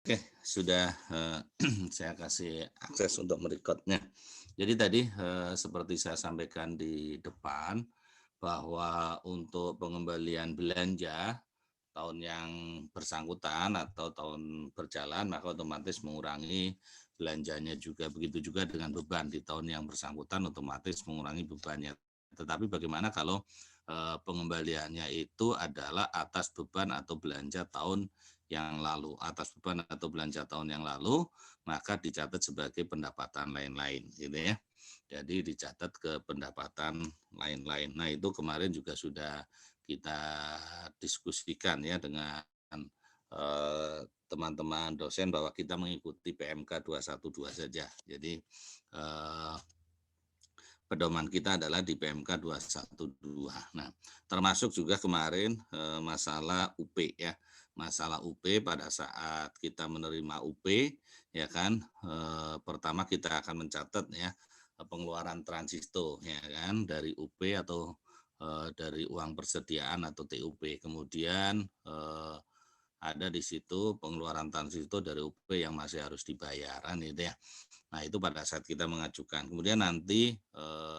Oke, sudah saya kasih akses untuk merekodnya. Jadi tadi seperti saya sampaikan di depan bahwa untuk pengembalian belanja tahun yang bersangkutan atau tahun berjalan maka otomatis mengurangi belanjanya juga. Begitu juga dengan beban di tahun yang bersangkutan otomatis mengurangi bebannya. Tetapi bagaimana kalau pengembaliannya itu adalah atas beban atau belanja tahun yang lalu, atas beban atau belanja tahun yang lalu, maka dicatat sebagai pendapatan lain-lain, gitu ya. Jadi dicatat ke pendapatan lain-lain. Nah itu kemarin juga sudah kita diskusikan ya dengan teman-teman dosen bahwa kita mengikuti PMK 212 saja. Jadi eh, pedoman kita adalah di PMK 212. Nah, termasuk juga kemarin masalah UP ya. Masalah UP pada saat kita menerima UP ya kan pertama kita akan mencatat ya pengeluaran transito ya kan dari UP atau dari uang persediaan atau TUP. Kemudian ada di situ pengeluaran transito dari UP yang masih harus dibayaran itu ya. Nah, itu pada saat kita mengajukan. Kemudian nanti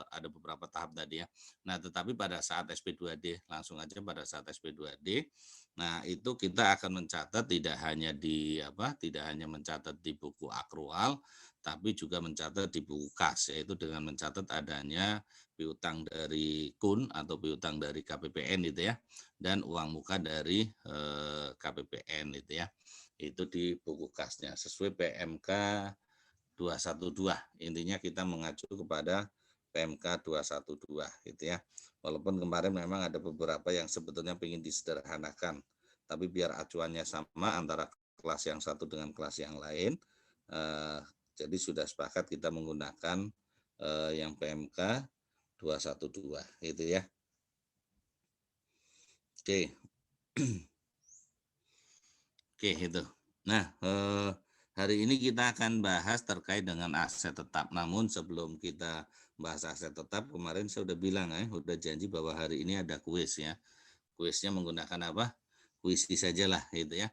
ada beberapa tahap tadi ya. Nah, tetapi pada saat SP2D, langsung aja pada saat SP2D, nah itu kita akan mencatat tidak hanya di apa, tidak hanya mencatat di buku akrual, tapi juga mencatat di buku kas, yaitu dengan mencatat adanya piutang dari KUN atau piutang dari KPPN itu ya, dan uang muka dari KPPN itu ya. Itu di buku kasnya sesuai PMK 212. Intinya kita mengacu kepada PMK 212 gitu ya. Walaupun kemarin memang ada beberapa yang sebetulnya ingin disederhanakan, tapi biar acuannya sama antara kelas yang satu dengan kelas yang lain, jadi sudah sepakat kita menggunakan yang PMK 212 itu ya. Oke. Oke itu. Nah, hari ini kita akan bahas terkait dengan aset tetap. Namun sebelum kita bahas aset tetap, kemarin saya udah bilang udah janji bahwa hari ini ada kuis ya. Kuisnya menggunakan apa? Kuisi sajalah gitu ya.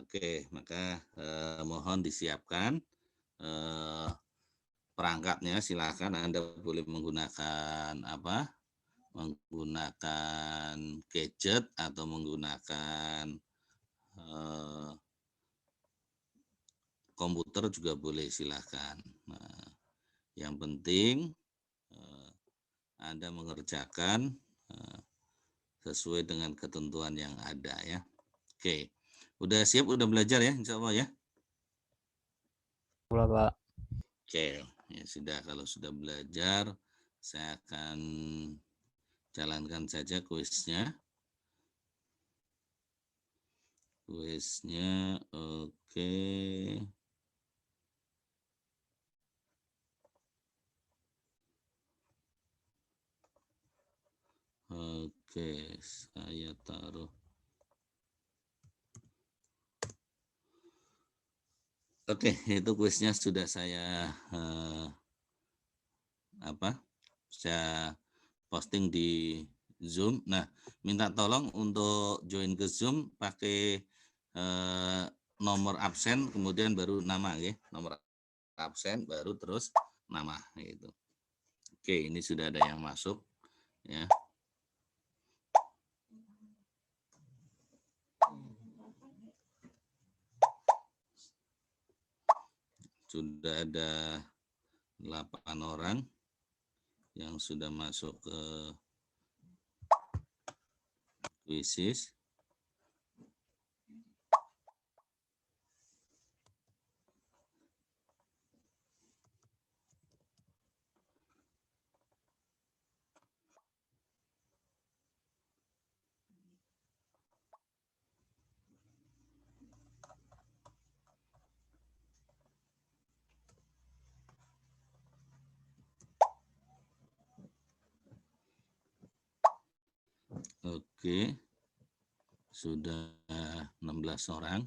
Oke, maka mohon disiapkan perangkatnya. Silakan Anda boleh menggunakan apa? Menggunakan gadget atau menggunakan komputer juga boleh silakan. Nah, yang penting Anda mengerjakan sesuai dengan ketentuan yang ada ya. Oke, udah siap, udah belajar ya, insya Allah ya. Pula, Pak. Oke, ya sudah kalau sudah belajar, saya akan jalankan saja kuisnya. Kuisnya, oke. Oke, saya taruh. Oke, itu kuisnya sudah saya saya posting di Zoom. Nah, minta tolong untuk join ke Zoom pakai nomor absen kemudian baru nama ya, nomor absen baru terus nama gitu. Oke, ini sudah ada yang masuk ya. Sudah ada 8 orang yang sudah masuk ke kuisis. Oke, sudah 16 orang.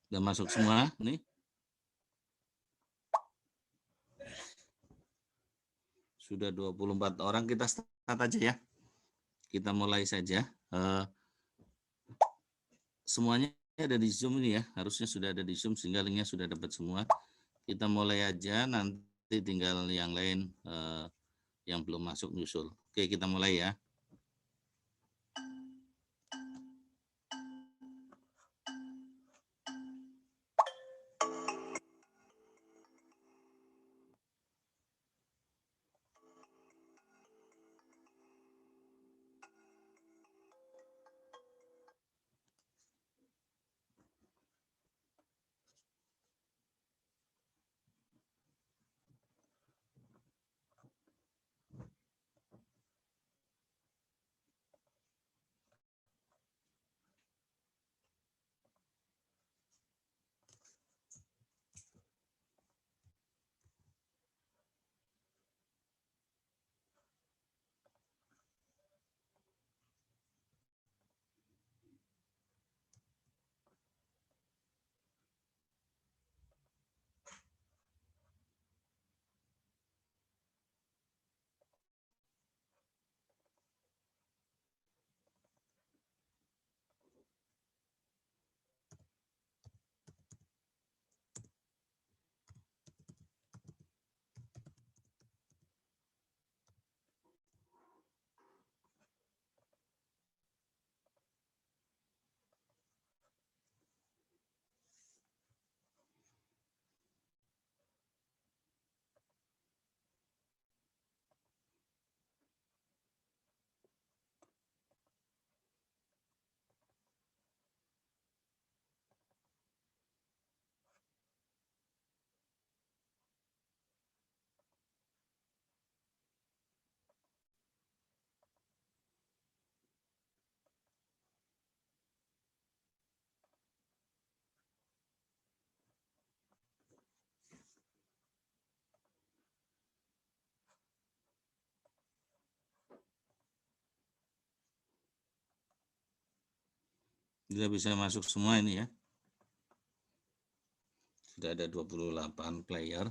Udah masuk semua nih? Sudah 24 orang, kita start aja ya. Kita mulai saja. Semuanya ada di Zoom ini ya, harusnya sudah ada di Zoom sehingga linknya sudah dapat semua. Kita mulai aja, nanti tinggal yang lain yang belum masuk nyusul. Oke, kita mulai ya. Sudah bisa masuk semua ini ya. Sudah ada 28 player.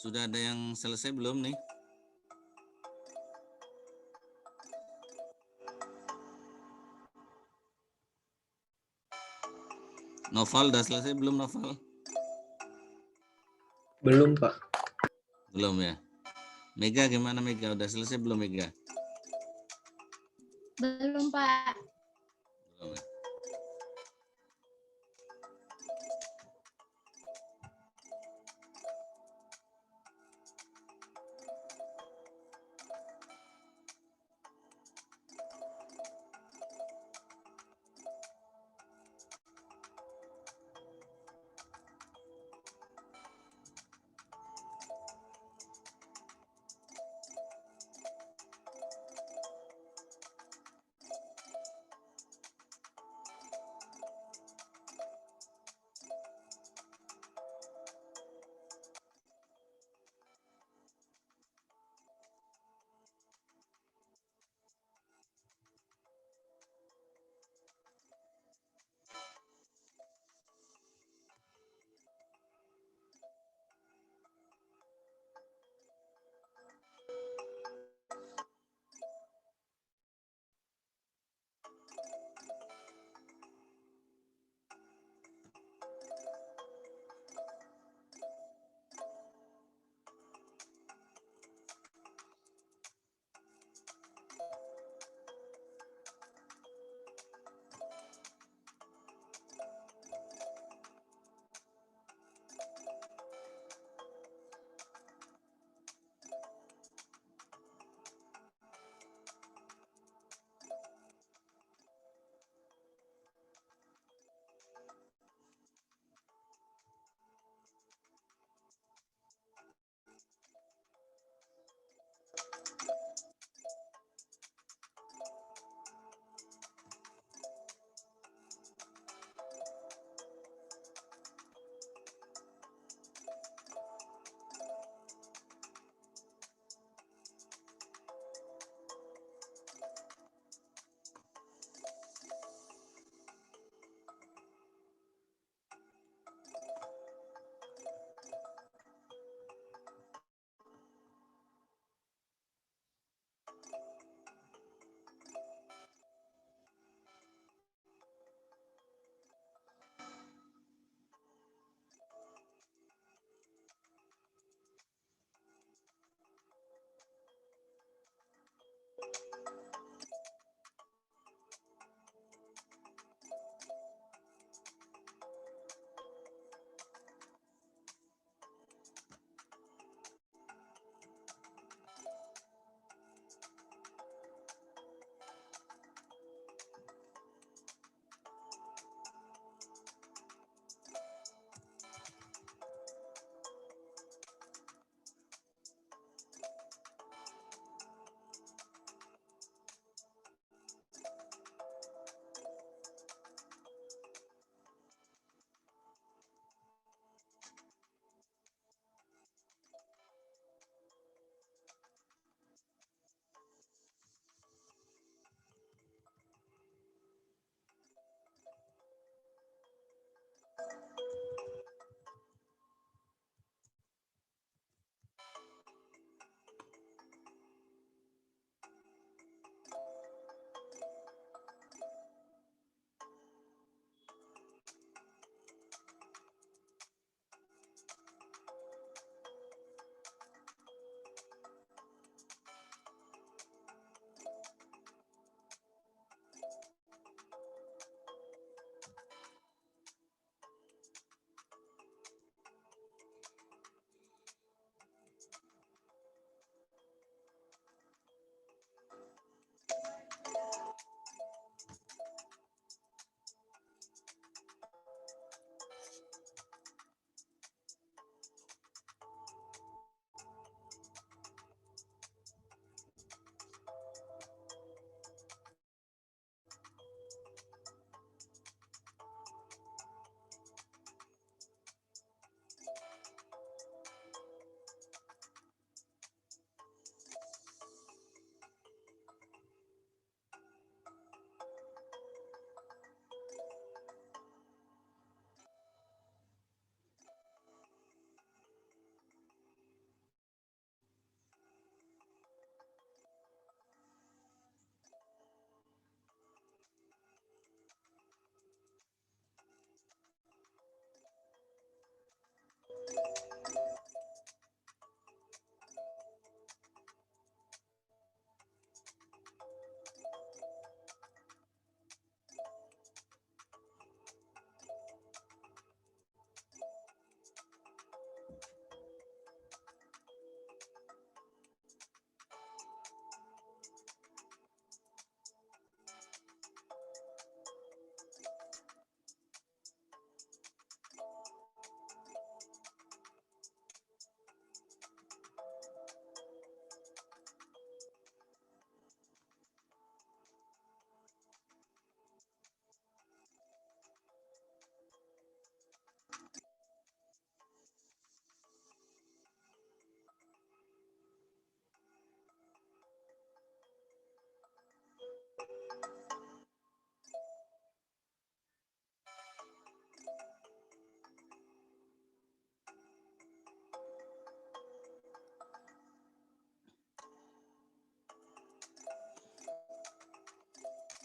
Sudah ada yang selesai belum nih? Novel udah selesai belum, Novel? Belum, Pak. Belum ya. Mega gimana, Mega? Udah selesai belum, Mega? Belum, Pak. Belum ya.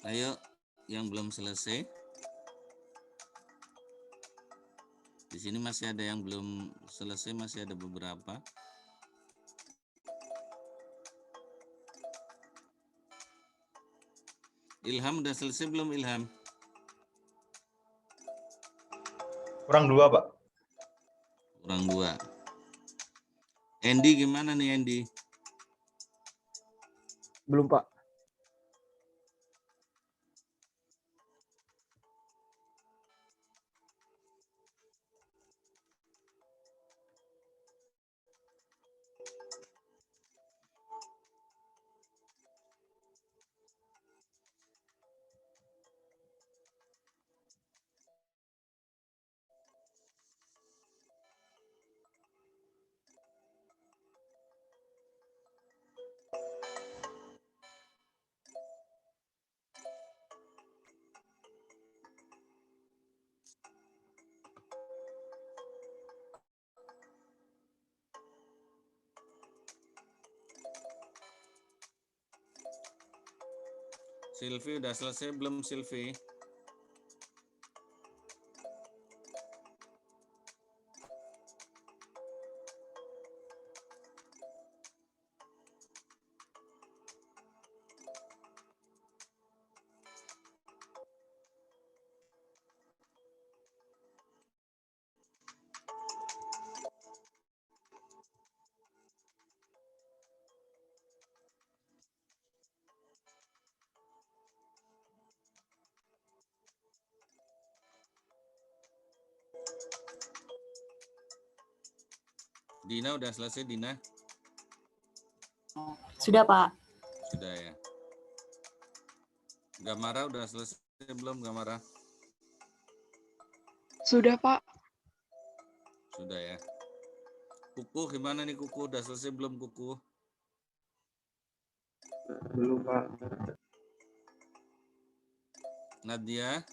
Ayo, yang belum selesai. Di sini masih ada yang belum selesai, masih ada beberapa. Ilham udah selesai belum, Ilham? Kurang 2, Pak. Kurang 2. Andy gimana nih, Andy? Belum, Pak. Silvi udah selesai belum, Silvi? Dina udah selesai, Dina? Sudah, Pak. Sudah ya. Gamara udah selesai belum, Gamara? Sudah, Pak. Sudah ya. Kuku gimana nih, Kuku? Udah selesai belum, Kuku? Belum, Pak. Nadia?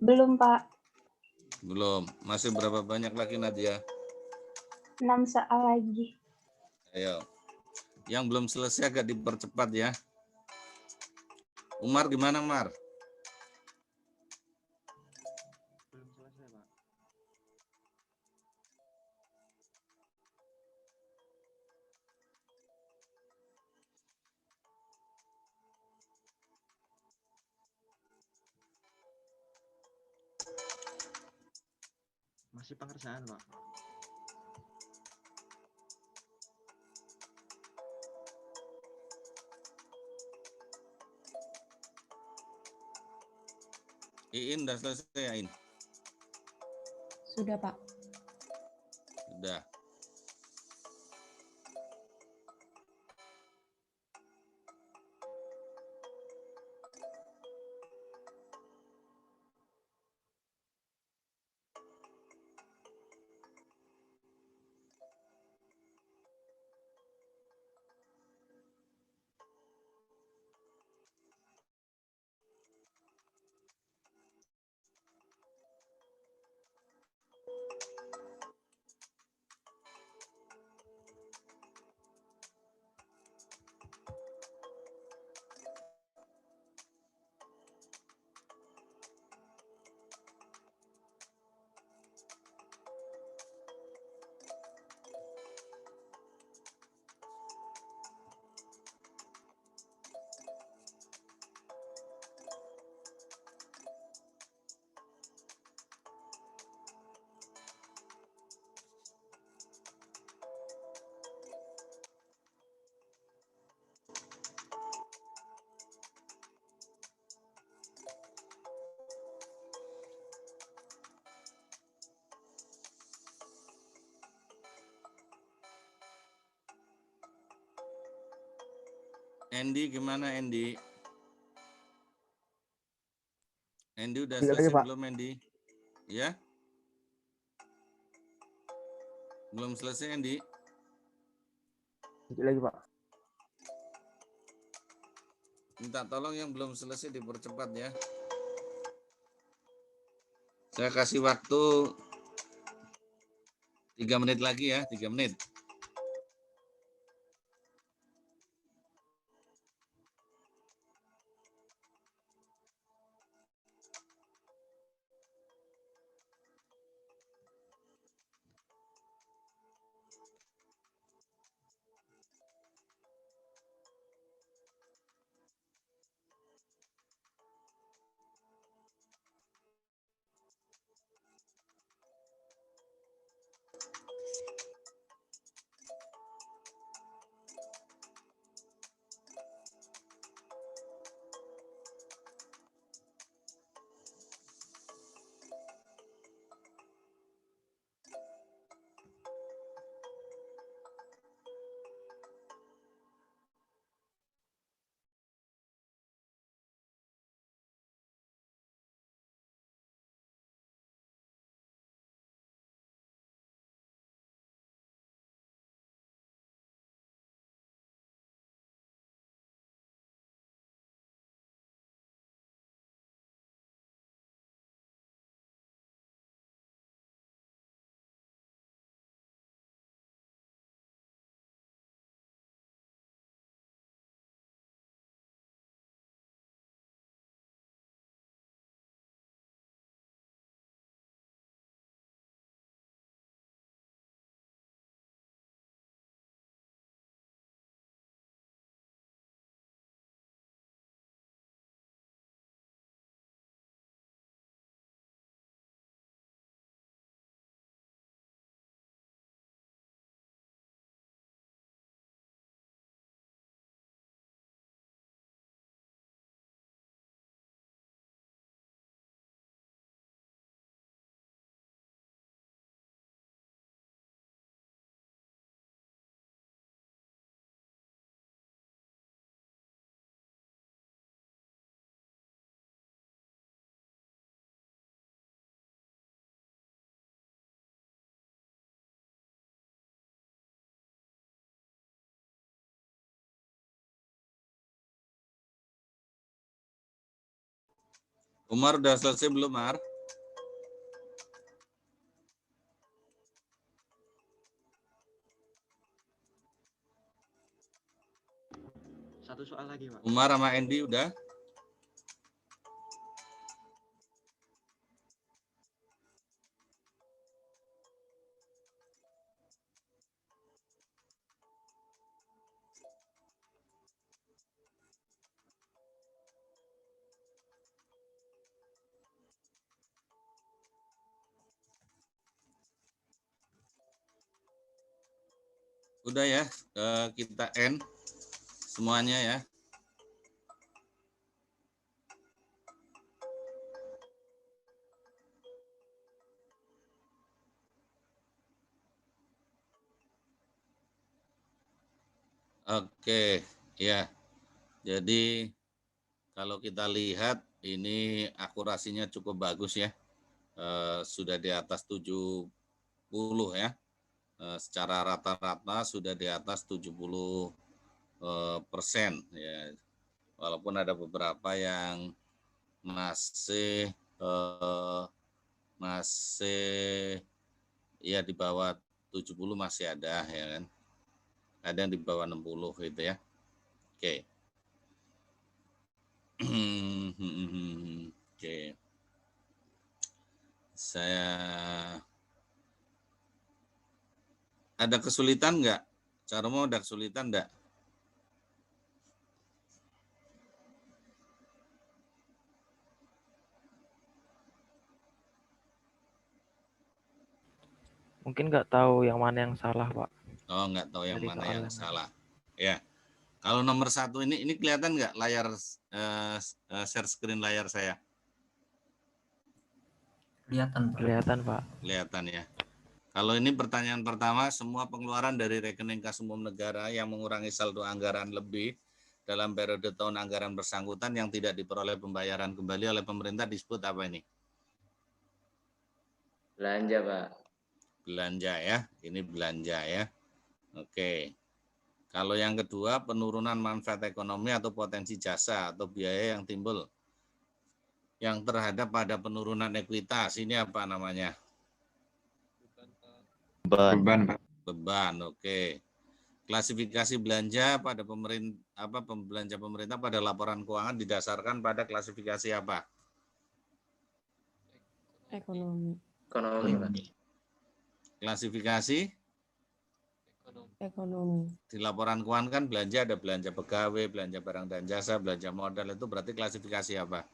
Belum, Pak. Belum. Masih berapa banyak lagi, Nadia? 6 soal lagi. Ayo. Yang belum selesai agak dipercepat ya. Umar gimana, Umar? Belum selesai, Pak. Masih pengerjaan, Pak. Iin udah selesai ya, Iin? Sudah, Pak. Sudah. Andy gimana, Andy? Andy udah Tiga lagi, selesai Pak. belum, Andy? Ya? Belum selesai, Andy? Sedikit lagi, Pak. Minta tolong yang belum selesai dipercepat ya. Saya kasih waktu 3 menit lagi ya, 3 menit. Umar udah selesai belum, Mar? Satu soal lagi, Pak. Umar sama Andy udah? Udah ya, kita end semuanya ya. Oke, ya. Jadi kalau kita lihat ini akurasinya cukup bagus ya. Sudah di atas 70 ya. Secara rata-rata sudah di atas 70 persen ya. Walaupun ada beberapa yang masih ya di bawah 70 masih ada ya kan. Ada yang di bawah 60 gitu ya. Oke. Oke. Saya ada kesulitan nggak? Caranya ada kesulitan nggak? Mungkin nggak tahu yang mana yang salah, Pak. Oh, nggak tahu yang Dari mana soal yang yang salah. Ya. Kalau nomor 1 ini kelihatan nggak layar share screen layar saya? Kelihatan, Pak. Kelihatan, Pak. Kelihatan ya. Kalau ini pertanyaan pertama, semua pengeluaran dari rekening kas umum negara yang mengurangi saldo anggaran lebih dalam periode tahun anggaran bersangkutan yang tidak diperoleh pembayaran kembali oleh pemerintah disebut apa ini? Belanja, Pak. Belanja ya, ini belanja ya. Oke. Kalau yang kedua, penurunan manfaat ekonomi atau potensi jasa atau biaya yang timbul yang terhadap pada penurunan ekuitas, ini apa namanya? Beban, Pak. Beban, oke. Klasifikasi belanja pada belanja pemerintah pada laporan keuangan didasarkan pada klasifikasi apa? Ekonomi. Ekonomi, Pak. Klasifikasi Ekonomi. di laporan keuangan kan belanja ada belanja pegawai, belanja barang dan jasa, belanja modal, itu berarti klasifikasi apa?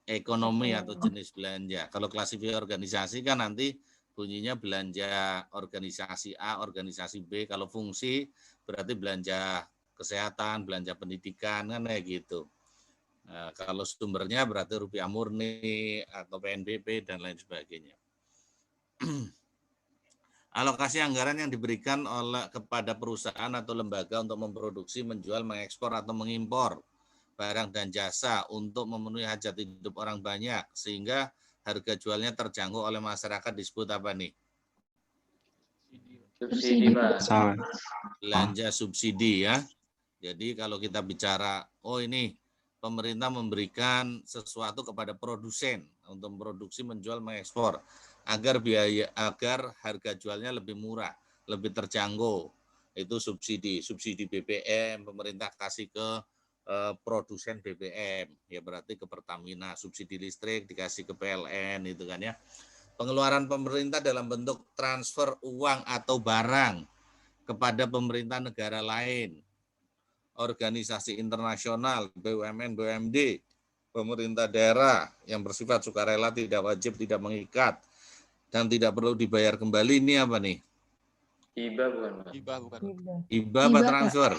Ekonomi atau jenis belanja. Kalau klasifikasi organisasi kan nanti bunyinya belanja organisasi A, organisasi B. Kalau fungsi berarti belanja kesehatan, belanja pendidikan, kan kayak gitu. Nah, kalau sumbernya berarti rupiah murni atau PNBP dan lain sebagainya. Alokasi anggaran yang diberikan kepada perusahaan atau lembaga untuk memproduksi, menjual, mengekspor atau mengimpor barang dan jasa untuk memenuhi hajat hidup orang banyak sehingga harga jualnya terjangkau oleh masyarakat disebut apa nih? Subsidi, Pak. Belanja subsidi ya. Jadi kalau kita bicara, oh ini pemerintah memberikan sesuatu kepada produsen untuk memproduksi, menjual, mengekspor agar harga jualnya lebih murah, lebih terjangkau. Itu subsidi BBM pemerintah kasih ke produsen BBM, ya berarti ke Pertamina, subsidi listrik dikasih ke PLN itu kan ya. Pengeluaran pemerintah dalam bentuk transfer uang atau barang kepada pemerintah negara lain, organisasi internasional, BUMN, BUMD, pemerintah daerah yang bersifat sukarela, tidak wajib, tidak mengikat, dan tidak perlu dibayar kembali, ini apa nih? Hibah bukan, Pak? Hibah apa transfer?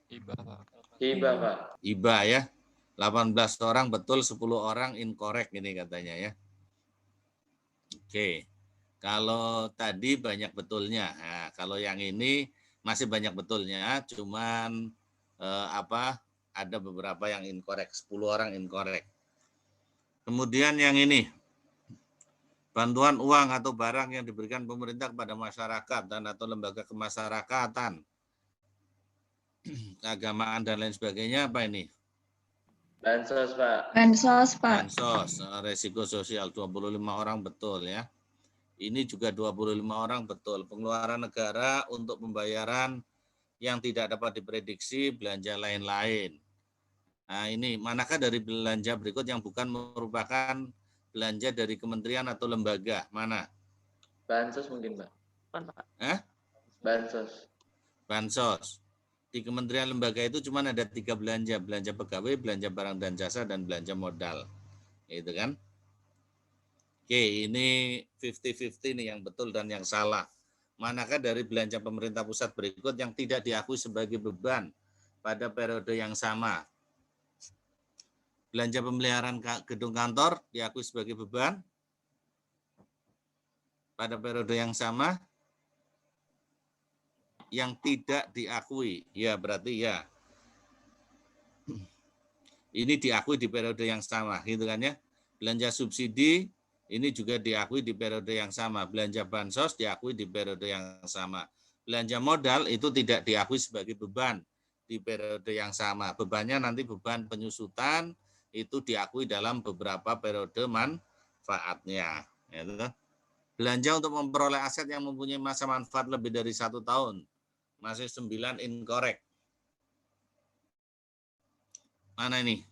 Hibah, Pak. Hibah ya. 18 orang betul, 10 orang incorrect ini katanya ya. Oke. Kalau tadi banyak betulnya. Nah, kalau yang ini masih banyak betulnya, cuman ada beberapa yang incorrect, 10 orang incorrect. Kemudian yang ini, bantuan uang atau barang yang diberikan pemerintah kepada masyarakat dan atau lembaga kemasyarakatan, keagamaan dan lain sebagainya, apa ini? Bansos, Pak. Bansos, Pak. Bansos, resiko sosial 25 orang betul ya. Ini juga 25 orang betul. Pengeluaran negara untuk pembayaran yang tidak dapat diprediksi, belanja lain-lain. Nah ini, manakah dari belanja berikut yang bukan merupakan belanja dari kementerian atau lembaga? Mana? Bansos mungkin, Pak. Bansos. Bansos. Di kementerian lembaga itu cuma ada 3 belanja. Belanja pegawai, belanja barang dan jasa, dan belanja modal. Itu kan? Oke, ini 50-50 nih yang betul dan yang salah. Manakah dari belanja pemerintah pusat berikut yang tidak diakui sebagai beban pada periode yang sama? Belanja pemeliharaan gedung kantor diakui sebagai beban pada periode yang sama. Yang tidak diakui, ya berarti ya. Ini diakui di periode yang sama, gitu kan ya. Belanja subsidi ini juga diakui di periode yang sama. Belanja bansos diakui di periode yang sama. Belanja modal itu tidak diakui sebagai beban di periode yang sama. Bebannya nanti beban penyusutan itu diakui dalam beberapa periode manfaatnya. Ya, belanja untuk memperoleh aset yang mempunyai masa manfaat lebih dari 1 tahun. Masih 9 incorrect. Mana ini?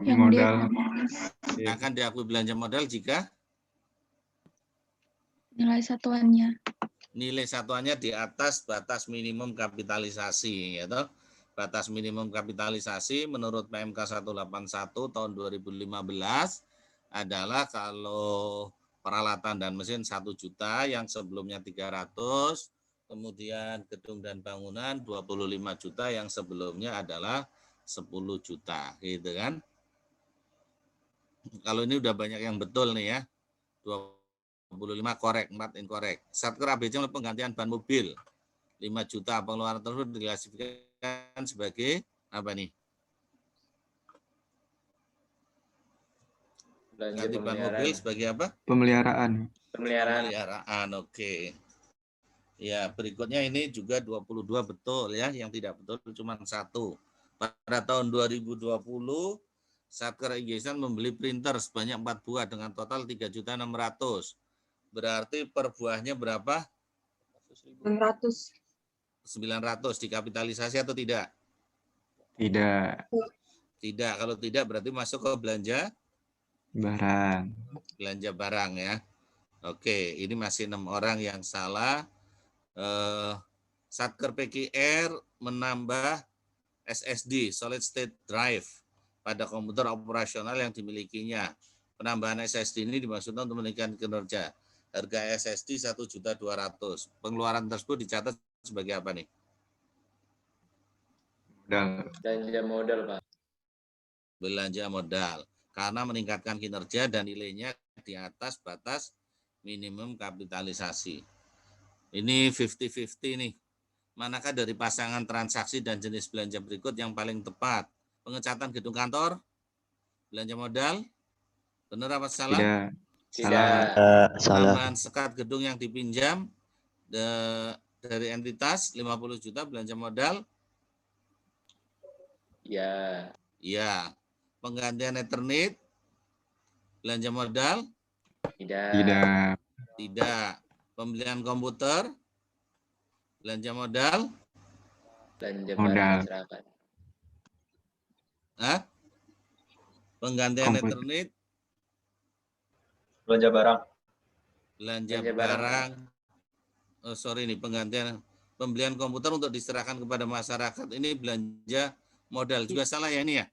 Yang Modal. Akan diakui belanja modal jika Nilai satuannya. nilai satuannya di atas batas minimum kapitalisasi. Ya toh? Batas minimum kapitalisasi menurut PMK 181 tahun 2015 adalah kalau peralatan dan mesin 1 juta yang sebelumnya 300, kemudian gedung dan bangunan 25 juta yang sebelumnya adalah 10 juta, gitu kan. Kalau ini udah banyak yang betul nih ya, 25 korek, 4 inkorek. Satker ABC penggantian ban mobil 5 juta, pengeluaran tersebut diklasifikasikan sebagai apa nih? Ganti ban mobil sebagai apa? Pemeliharaan. Pemeliharaan, oke. Ya, berikutnya ini juga 22 betul ya, yang tidak betul cuma 1. Pada tahun 2020, Satker Irigasi membeli printer sebanyak 4 buah dengan total 3.600.000. Berarti per buahnya berapa? 900. 900 dikapitalisasi atau tidak? Tidak. Tidak, kalau tidak berarti masuk ke belanja Barang. belanja barang ya. Oke, ini masih 6 orang yang salah. Satker PKR menambah SSD (Solid State Drive) pada komputer operasional yang dimilikinya. Penambahan SSD ini dimaksudkan untuk meningkatkan kinerja. Harga SSD 1.200.000. Pengeluaran tersebut dicatat sebagai apa nih? Modal. Belanja modal, Pak. Belanja modal. Karena meningkatkan kinerja dan nilainya di atas batas minimum kapitalisasi. Ini 50-50 nih. Manakah dari pasangan transaksi dan jenis belanja berikut yang paling tepat? Pengecatan gedung kantor? Belanja modal? Benar apa salah? Tidak. Tidak. Penambahan sekat gedung yang dipinjam dari entitas 50 juta belanja modal? Ya. Ya. Penggantian Ethernet? Belanja modal? Tidak. Tidak. Tidak. Pembelian komputer? Belanja modal? Belanja Modal. barang masyarakat. Hah? Penggantian Komputer. Ethernet? Belanja barang. Belanja Belanja barang. barang. Oh, sorry nih, pembelian komputer untuk diserahkan kepada masyarakat ini belanja modal juga salah ya ini ya.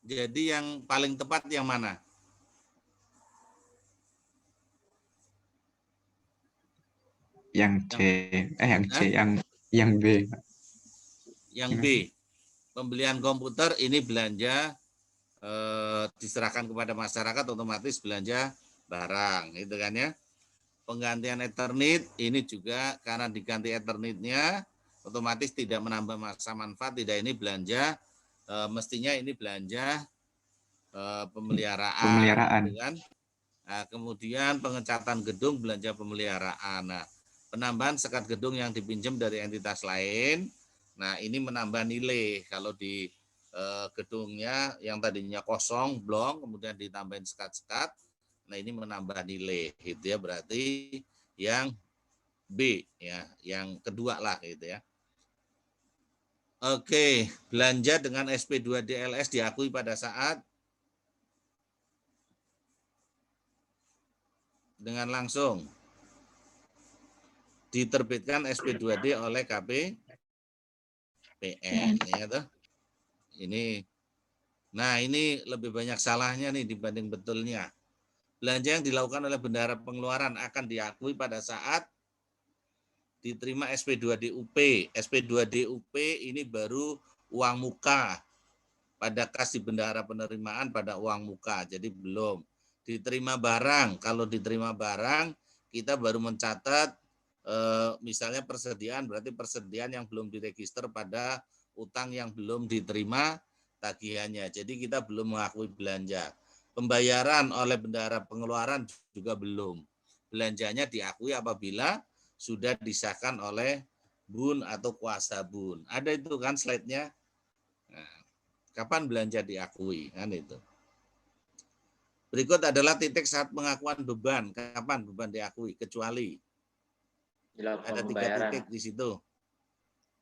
Jadi yang paling tepat yang mana? Yang C. Yang B. Yang B. Pembelian komputer ini belanja diserahkan kepada masyarakat, otomatis belanja barang, gitu kan ya. Penggantian Ethernet ini juga karena diganti Ethernetnya otomatis tidak menambah masa manfaat, tidak, ini belanja mestinya ini belanja pemeliharaan. Gitu kan? Nah, kemudian pengecatan gedung belanja pemeliharaan. Nah, penambahan sekat gedung yang dipinjam dari entitas lain Nah, ini menambah nilai kalau di gedungnya yang tadinya kosong, blong, kemudian ditambahin sekat-sekat. Nah, ini menambah nilai, gitu ya. Berarti yang B, ya, yang kedua lah, gitu ya. Oke, belanja dengan SP2 DLS diakui pada saat dengan langsung diterbitkan SP2D oleh KPPN, ya toh. Ini, nah ini lebih banyak salahnya nih dibanding betulnya. Belanja yang dilakukan oleh bendahara pengeluaran akan diakui pada saat diterima SP2DUP. SP2DUP ini baru uang muka pada kas di bendahara penerimaan pada uang muka, jadi belum. Diterima barang, kalau diterima barang kita baru mencatat misalnya persediaan, berarti persediaan yang belum diregister pada utang yang belum diterima tagihannya. Jadi kita belum mengakui belanja. Pembayaran oleh bendahara pengeluaran juga belum. Belanjanya diakui apabila sudah disahkan oleh bun atau kuasa bun. Ada itu kan slide-nya. Nah, kapan belanja diakui kan itu. Berikut adalah titik saat pengakuan beban. Kapan beban diakui? Kecuali ada 3 titik di situ.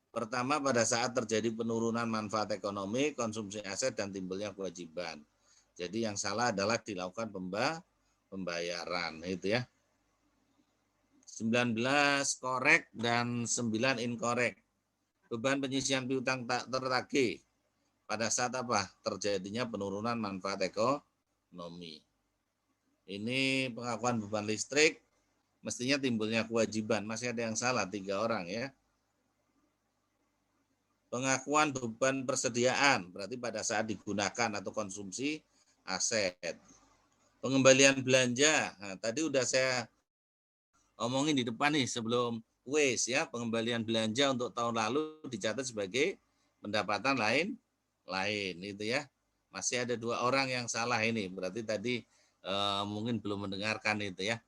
Pertama, pada saat terjadi penurunan manfaat ekonomi, konsumsi aset, dan timbulnya kewajiban. Jadi yang salah adalah dilakukan pembayaran, itu ya. 19 korek dan 9 inkorek. Beban penyisihan piutang tak tertagih pada saat apa? Terjadinya penurunan manfaat ekonomi. Ini pengakuan beban listrik, mestinya timbulnya kewajiban. Masih ada yang salah, 3 orang ya. Pengakuan beban persediaan, berarti pada saat digunakan atau konsumsi aset. Pengembalian belanja, nah, tadi udah saya omongin di depan nih sebelum waste ya. Pengembalian belanja untuk tahun lalu dicatat sebagai pendapatan lain itu ya. Masih ada 2 orang yang salah ini, berarti tadi mungkin belum mendengarkan itu ya.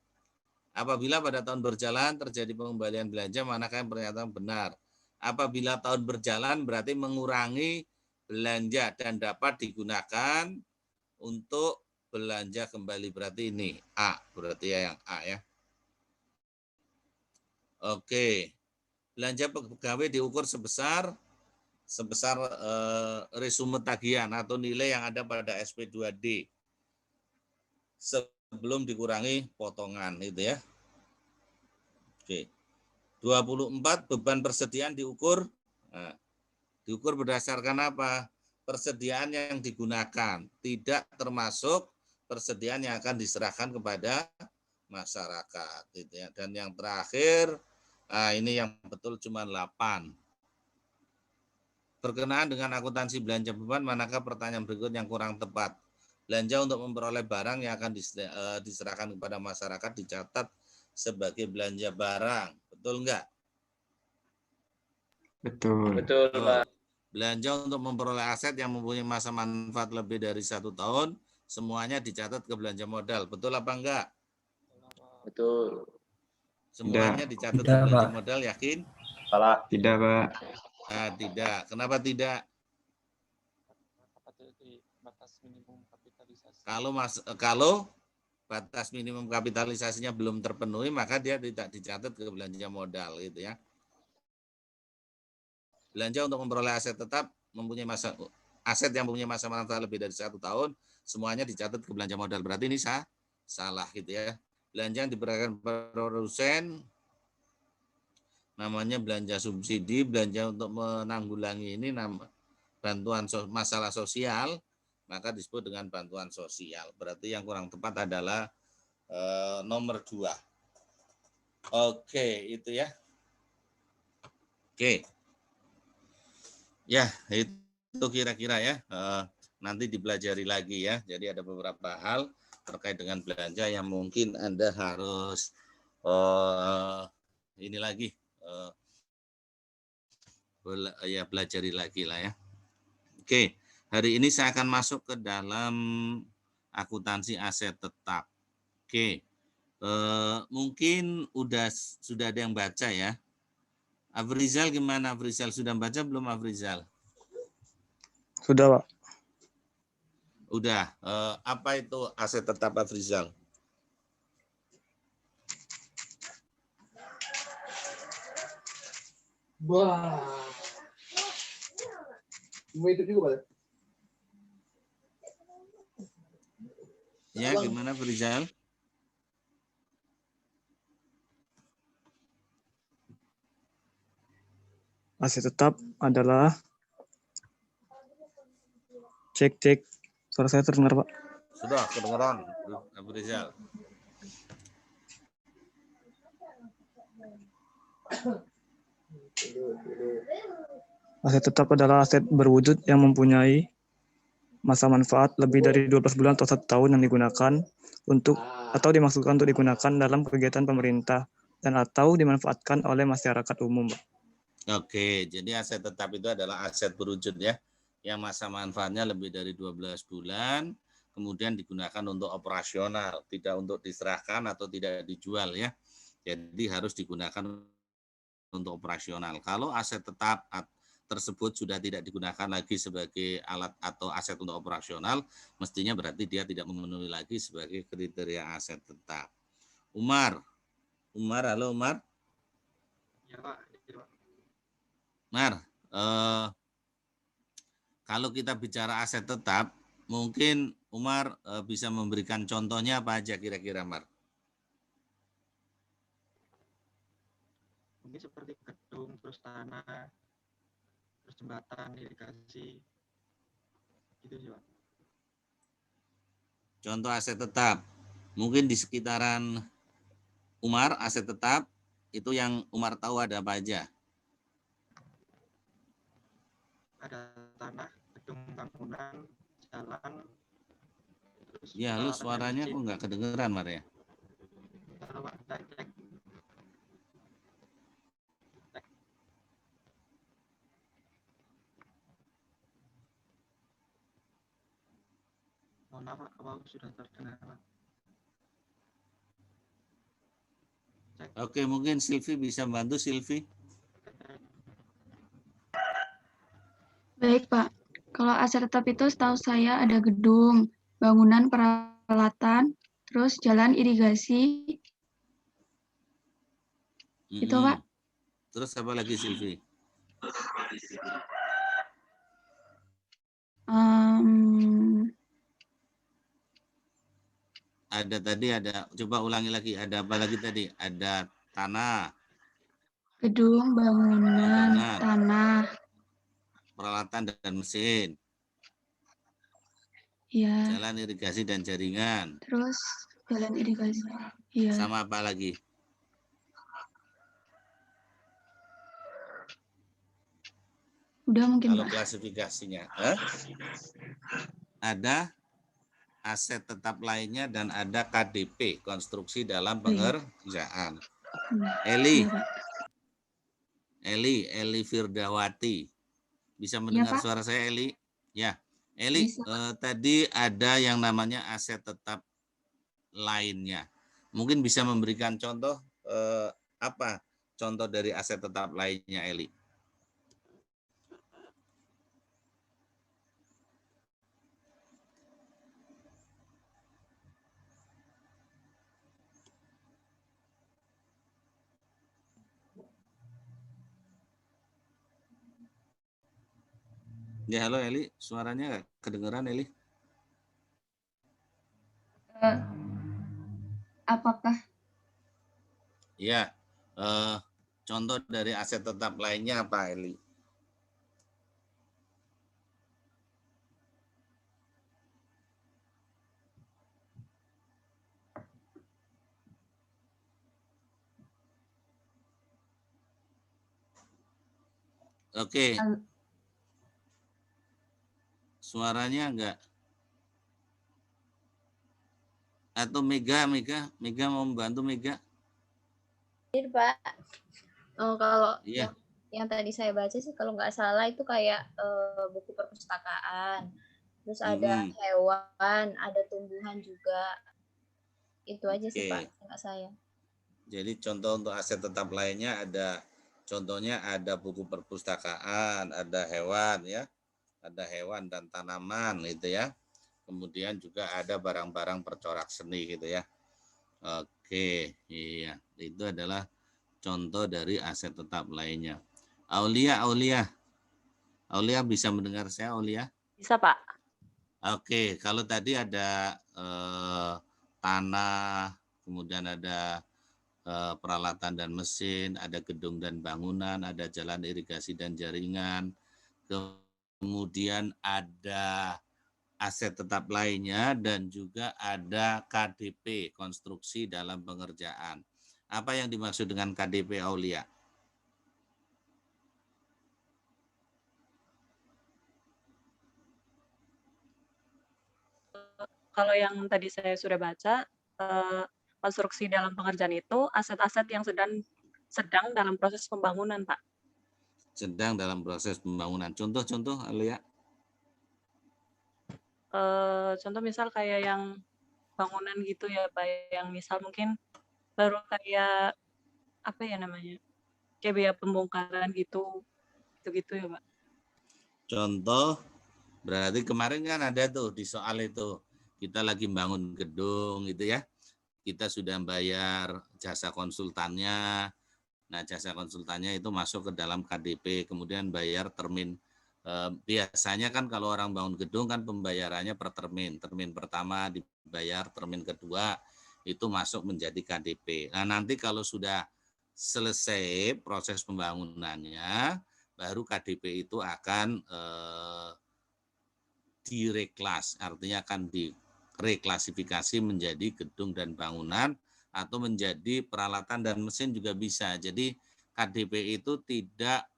Apabila pada tahun berjalan terjadi pengembalian belanja, manakah yang pernyataan benar? Apabila tahun berjalan berarti mengurangi belanja dan dapat digunakan untuk belanja kembali, berarti ini A, berarti ya yang A ya. Oke. Belanja pegawai diukur sebesar resume tagihan atau nilai yang ada pada SP2D sebelum dikurangi potongan itu ya. Oke. 24 beban persediaan diukur. Nah, diukur berdasarkan apa? Persediaan yang digunakan, tidak termasuk persediaan yang akan diserahkan kepada masyarakat gitu ya. Dan yang terakhir, nah ini yang betul cuma 8. Berkenaan dengan akuntansi belanja beban, manakah pertanyaan berikut yang kurang tepat? Belanja untuk memperoleh barang yang akan diserahkan kepada masyarakat dicatat sebagai belanja barang. Betul enggak? Betul. Betul, Pak. Belanja untuk memperoleh aset yang mempunyai masa manfaat lebih dari 1 tahun, semuanya dicatat ke belanja modal. Betul apa enggak? Betul. Semuanya Tidak. dicatat ke belanja modal, yakin? Salah. Tidak, Pak. Nah, tidak. Kenapa tidak? Kalau batas minimum kapitalisasinya belum terpenuhi, maka dia tidak dicatat ke belanja modal gitu ya. Belanja untuk memperoleh aset tetap mempunyai aset yang mempunyai masa manfaat lebih dari 1 tahun, semuanya dicatat ke belanja modal. Berarti ini salah gitu ya. Belanja yang diberikan produsen namanya belanja subsidi, belanja untuk menanggulangi ini bantuan masalah sosial, maka disebut dengan bantuan sosial. Berarti yang kurang tepat adalah nomor 2. Oke, itu ya. Oke. Ya, itu kira-kira ya. Nanti dipelajari lagi ya. Jadi ada beberapa hal terkait dengan belanja yang mungkin Anda harus ini lagi ya pelajari lagi lah ya. Oke, hari ini saya akan masuk ke dalam akuntansi aset tetap. Oke, mungkin sudah ada yang baca ya. Afrizal gimana? Afrizal sudah baca belum Afrizal? Sudah, Pak. Udah. Apa itu aset tetap Afrizal? Wah. Itu juga, Pak. Ya, gimana Afrizal? Aset tetap adalah cek. Suara saya terdengar, Pak. Sudah kedengeran Afrizal. Aset tetap adalah aset berwujud yang mempunyai masa manfaat lebih dari 12 bulan atau 1 tahun yang digunakan untuk atau dimaksudkan untuk digunakan dalam kegiatan pemerintah dan atau dimanfaatkan oleh masyarakat umum, Pak. Oke, jadi aset tetap itu adalah aset berwujud ya, yang masa manfaatnya lebih dari 12 bulan, kemudian digunakan untuk operasional, tidak untuk diserahkan atau tidak dijual ya. Jadi harus digunakan untuk operasional. Kalau aset tetap tersebut sudah tidak digunakan lagi sebagai alat atau aset untuk operasional, mestinya berarti dia tidak memenuhi lagi sebagai kriteria aset tetap. Umar, halo Umar. Ya, Pak. Mar, kalau kita bicara aset tetap, mungkin Umar bisa memberikan contohnya apa aja kira-kira, Mar? Mungkin seperti gedung, terus tanah, terus jembatan, irigasi, gitu sih, Pak. Contoh aset tetap, mungkin di sekitaran Umar, aset tetap itu yang Umar tahu ada apa aja? Ada tanah, gedung bangunan, jalan, terus Ya, lu peralatan suaranya energi. kok nggak kedengeran, Mar ya? Halo, Pak. Cek. Mohon maaf, Pak, apa sudah terdengar, Pak? Cek. Oke, mungkin Silvi bisa bantu, Silvi. Baik, Pak. Kalau aset tetap itu setahu saya ada gedung, bangunan, peralatan, terus jalan irigasi, itu, Pak. Terus apa lagi, Silvi? Coba ulangi lagi, ada apa lagi tadi? Ada tanah, Gedung, bangunan, tanah, peralatan dan mesin, ya. jalan irigasi dan jaringan. Terus jalan irigasi, ya. Sama apa lagi? Udah mungkin, Kalau Pak. klasifikasinya, ada aset tetap lainnya dan ada KDP, konstruksi dalam pengerjaan. Eli, Ya, Pak. Eli Firdawati, bisa mendengar Pak. suara saya, Eli? Ya, Eli, tadi ada yang namanya aset tetap lainnya. Mungkin bisa memberikan contoh apa contoh dari aset tetap lainnya, Eli? Ya, halo Eli, suaranya nggak kedengeran, Eli? Apakah? Ya, contoh dari aset tetap lainnya apa, Eli? Oke. Suaranya enggak? Atau Mega mau membantu Mega? Pak. Oh, kalau Iya. yang tadi saya baca sih kalau nggak salah itu kayak buku perpustakaan. Terus ada hewan, ada tumbuhan juga. Itu aja sih, Pak, enggak saya. Jadi contoh untuk aset tetap lainnya ada Contohnya ada buku perpustakaan, ada hewan ya, ada hewan dan tanaman gitu ya. Kemudian juga ada barang-barang percorak seni gitu ya. Oke, iya, itu adalah contoh dari aset tetap lainnya. Aulia bisa mendengar saya, Aulia? Bisa, Pak. Oke, kalau tadi ada tanah, kemudian ada peralatan dan mesin, ada gedung dan bangunan, ada jalan irigasi dan jaringan, kemudian ada aset tetap lainnya, dan juga ada KDP, konstruksi dalam pengerjaan. Apa yang dimaksud dengan KDP, Aulia? Kalau yang tadi saya sudah baca, konstruksi dalam pengerjaan itu aset-aset yang sedang dalam proses pembangunan, Pak. Sedang dalam proses pembangunan. Contoh-contoh, Aulia? Contoh misal kayak yang bangunan gitu ya, Pak, yang misal mungkin baru kayak apa ya namanya? Kayak biaya pembongkaran gitu ya, Pak. Contoh, berarti kemarin kan ada tuh di soal itu, kita lagi bangun gedung gitu ya, kita sudah bayar jasa konsultannya. Nah, jasa konsultannya itu masuk ke dalam KDP, kemudian bayar termin. Biasanya kan kalau orang bangun gedung kan pembayarannya per termin. Termin pertama dibayar, termin kedua itu masuk menjadi KDP. Nah, nanti kalau sudah selesai proses pembangunannya, baru KDP itu akan direklas, artinya akan direklasifikasi menjadi gedung dan bangunan atau menjadi peralatan dan mesin juga bisa. Jadi KDP itu tidak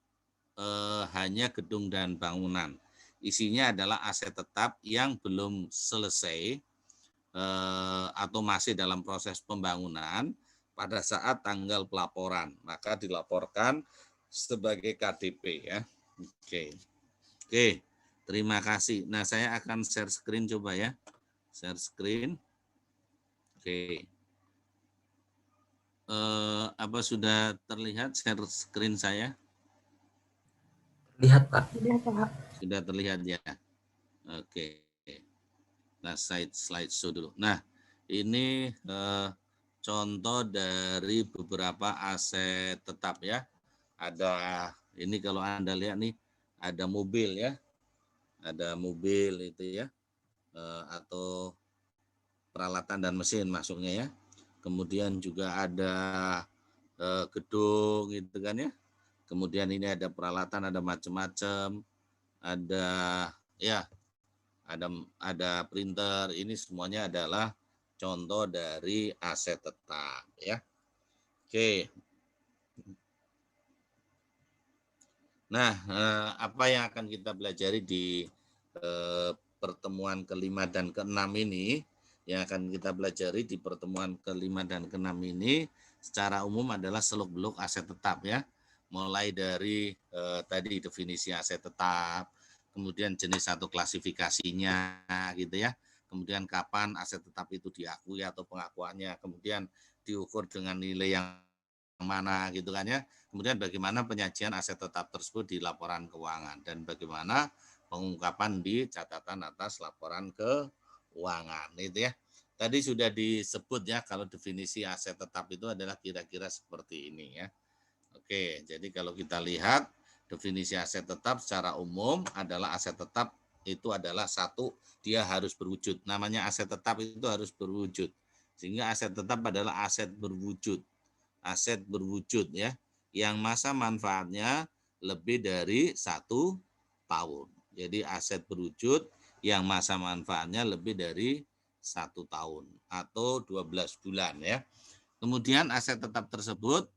hanya gedung dan bangunan. Isinya adalah aset tetap yang belum selesai atau masih dalam proses pembangunan pada saat tanggal pelaporan. Maka dilaporkan sebagai KDP ya. Oke. Terima kasih. Nah, saya akan share screen coba ya. Share screen. Oke. Apa sudah terlihat share screen saya? Lihat, Pak. Sudah terlihat ya. Oke. Nah, slideshow dulu. Nah, ini contoh dari beberapa aset tetap ya. Ada ini kalau Anda lihat nih, ada mobil ya. Ada mobil itu ya. Atau peralatan dan mesin masuknya ya. Kemudian juga ada gedung gitu kan ya. Kemudian ini ada peralatan, ada macam-macam, ada ya, ada printer. Ini semuanya adalah contoh dari aset tetap ya. Oke. Nah, apa yang akan kita pelajari di pertemuan kelima dan keenam ini? Yang akan kita pelajari di pertemuan kelima dan keenam ini secara umum adalah seluk-beluk aset tetap ya. Mulai dari tadi definisi aset tetap, kemudian jenis atau klasifikasinya gitu ya. Kemudian kapan aset tetap itu diakui atau pengakuannya, kemudian diukur dengan nilai yang mana gitu kan ya. Kemudian bagaimana penyajian aset tetap tersebut di laporan keuangan dan bagaimana pengungkapan di catatan atas laporan keuangan itu ya. Tadi sudah disebut ya kalau definisi aset tetap itu adalah kira-kira seperti ini ya. Oke, jadi kalau kita lihat definisi aset tetap secara umum adalah aset tetap itu adalah satu, dia harus berwujud. Namanya aset tetap itu harus berwujud. Sehingga aset tetap adalah aset berwujud. Aset berwujud ya, yang masa manfaatnya lebih dari 1 tahun. Jadi aset berwujud yang masa manfaatnya lebih dari 1 tahun atau 12 bulan ya. Kemudian aset tetap tersebut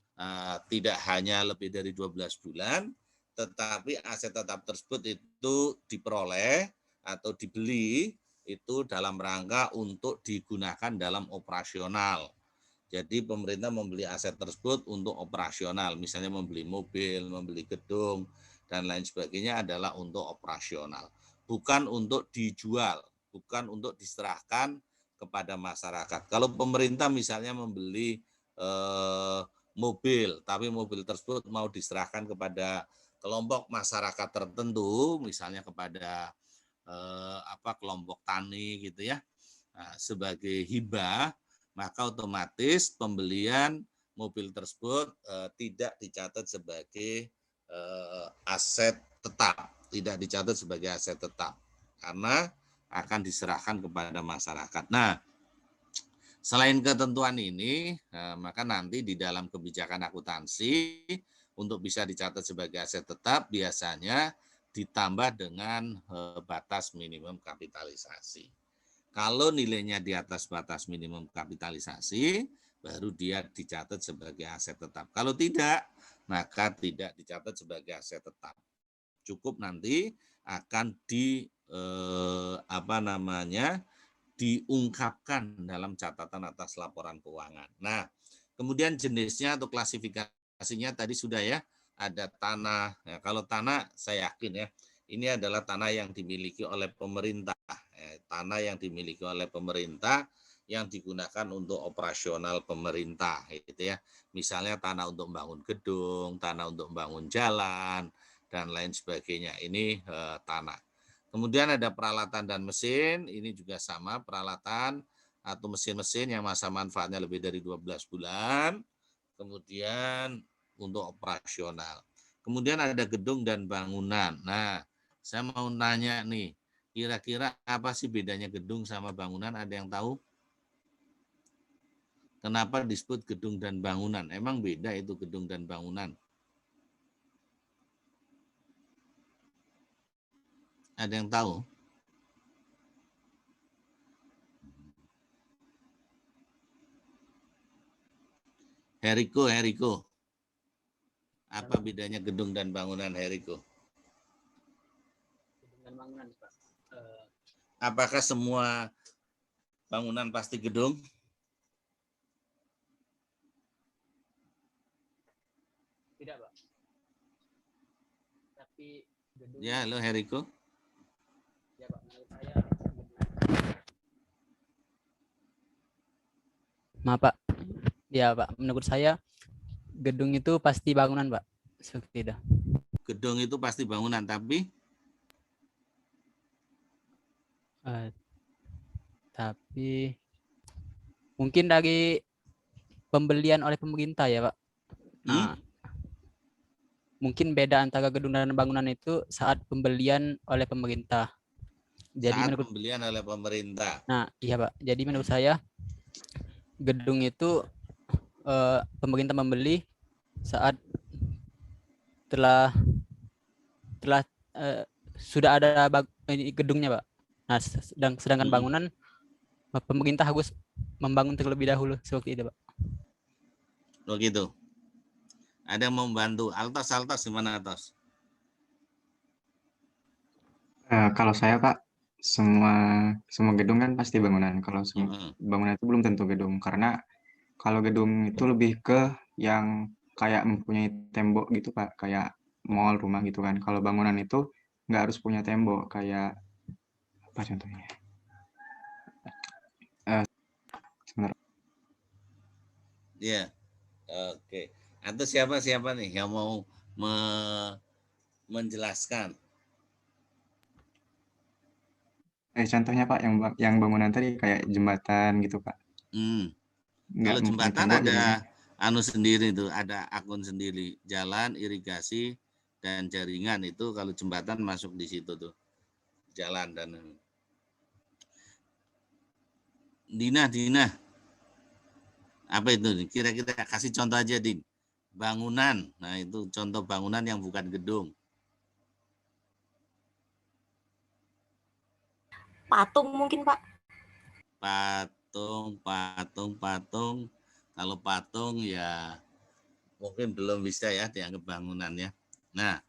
tidak hanya lebih dari 12 bulan, tetapi aset tetap tersebut itu diperoleh atau dibeli itu dalam rangka untuk digunakan dalam operasional. Jadi pemerintah membeli aset tersebut untuk operasional, misalnya membeli mobil, membeli gedung, dan lain sebagainya adalah untuk operasional. Bukan untuk dijual, bukan untuk diserahkan kepada masyarakat. Kalau pemerintah misalnya membeli mobil, tapi mobil tersebut mau diserahkan kepada kelompok masyarakat tertentu, misalnya kepada kelompok tani gitu ya, sebagai hibah, maka otomatis pembelian mobil tersebut tidak dicatat sebagai aset tetap, karena akan diserahkan kepada masyarakat. Nah, selain ketentuan ini, maka nanti di dalam kebijakan akuntansi untuk bisa dicatat sebagai aset tetap biasanya ditambah dengan batas minimum kapitalisasi. Kalau nilainya di atas batas minimum kapitalisasi, baru dia dicatat sebagai aset tetap. Kalau tidak, maka tidak dicatat sebagai aset tetap. Cukup nanti akan diungkapkan dalam catatan atas laporan keuangan. Nah, kemudian jenisnya atau klasifikasinya tadi sudah ya, ada tanah. Ya, kalau tanah saya yakin ya, ini adalah tanah yang dimiliki oleh pemerintah. Tanah yang dimiliki oleh pemerintah yang digunakan untuk operasional pemerintah, gitu ya. Misalnya tanah untuk membangun gedung, tanah untuk membangun jalan, dan lain sebagainya. Ini tanah. Kemudian ada peralatan dan mesin, ini juga sama, peralatan atau mesin-mesin yang masa manfaatnya lebih dari 12 bulan, kemudian untuk operasional. Kemudian ada gedung dan bangunan. Nah, saya mau nanya nih, kira-kira apa sih bedanya gedung sama bangunan? Ada yang tahu? Kenapa disebut gedung dan bangunan? Emang beda itu gedung dan bangunan? Ada yang tahu? Heriko. Apa bedanya gedung dan bangunan, Heriko? Gedung dan bangunan, Pak. Apakah semua bangunan pasti gedung? Tidak, Pak. Tapi gedung. Ya, halo Heriko. Ya, Pak. Menurut saya Maaf, Pak. Ya, Pak. Menurut saya gedung itu pasti bangunan, Pak. Seperti itu. Gedung itu pasti bangunan, tapi mungkin dari pembelian oleh pemerintah ya, Pak. Nah, mungkin beda antara gedung dan bangunan itu saat pembelian oleh pemerintah. Jadi pembelian oleh pemerintah. Nah, iya, Pak. Jadi menurut saya gedung itu pemerintah membeli saat telah sudah ada gedungnya, Pak. Nah, sedangkan bangunan pemerintah harus membangun terlebih dahulu, seperti itu, Pak. Oh gitu. Ada yang mau membantu? Altos gimana, Altos? Kalau saya, Pak, semua gedung kan pasti bangunan. Kalau bangunan itu belum tentu gedung, karena kalau gedung itu lebih ke yang kayak mempunyai tembok gitu, Pak, kayak mall, rumah gitu kan. Kalau bangunan itu nggak harus punya tembok, kayak apa contohnya? Sebentar. Ya, oke. Atau siapa nih yang mau menjelaskan? Contohnya, Pak, yang bangunan tadi kayak jembatan gitu, Pak. Kalau jembatan ada sendiri itu, ada akun sendiri, jalan, irigasi, dan jaringan itu. Kalau jembatan masuk di situ tuh, jalan dan Dina, apa itu? Kira-kira kasih contoh aja, Din. Bangunan, nah itu contoh bangunan yang bukan gedung. Patung mungkin, Pak. Patung. Kalau patung ya mungkin belum bisa ya dianggap bangunan ya. Nah,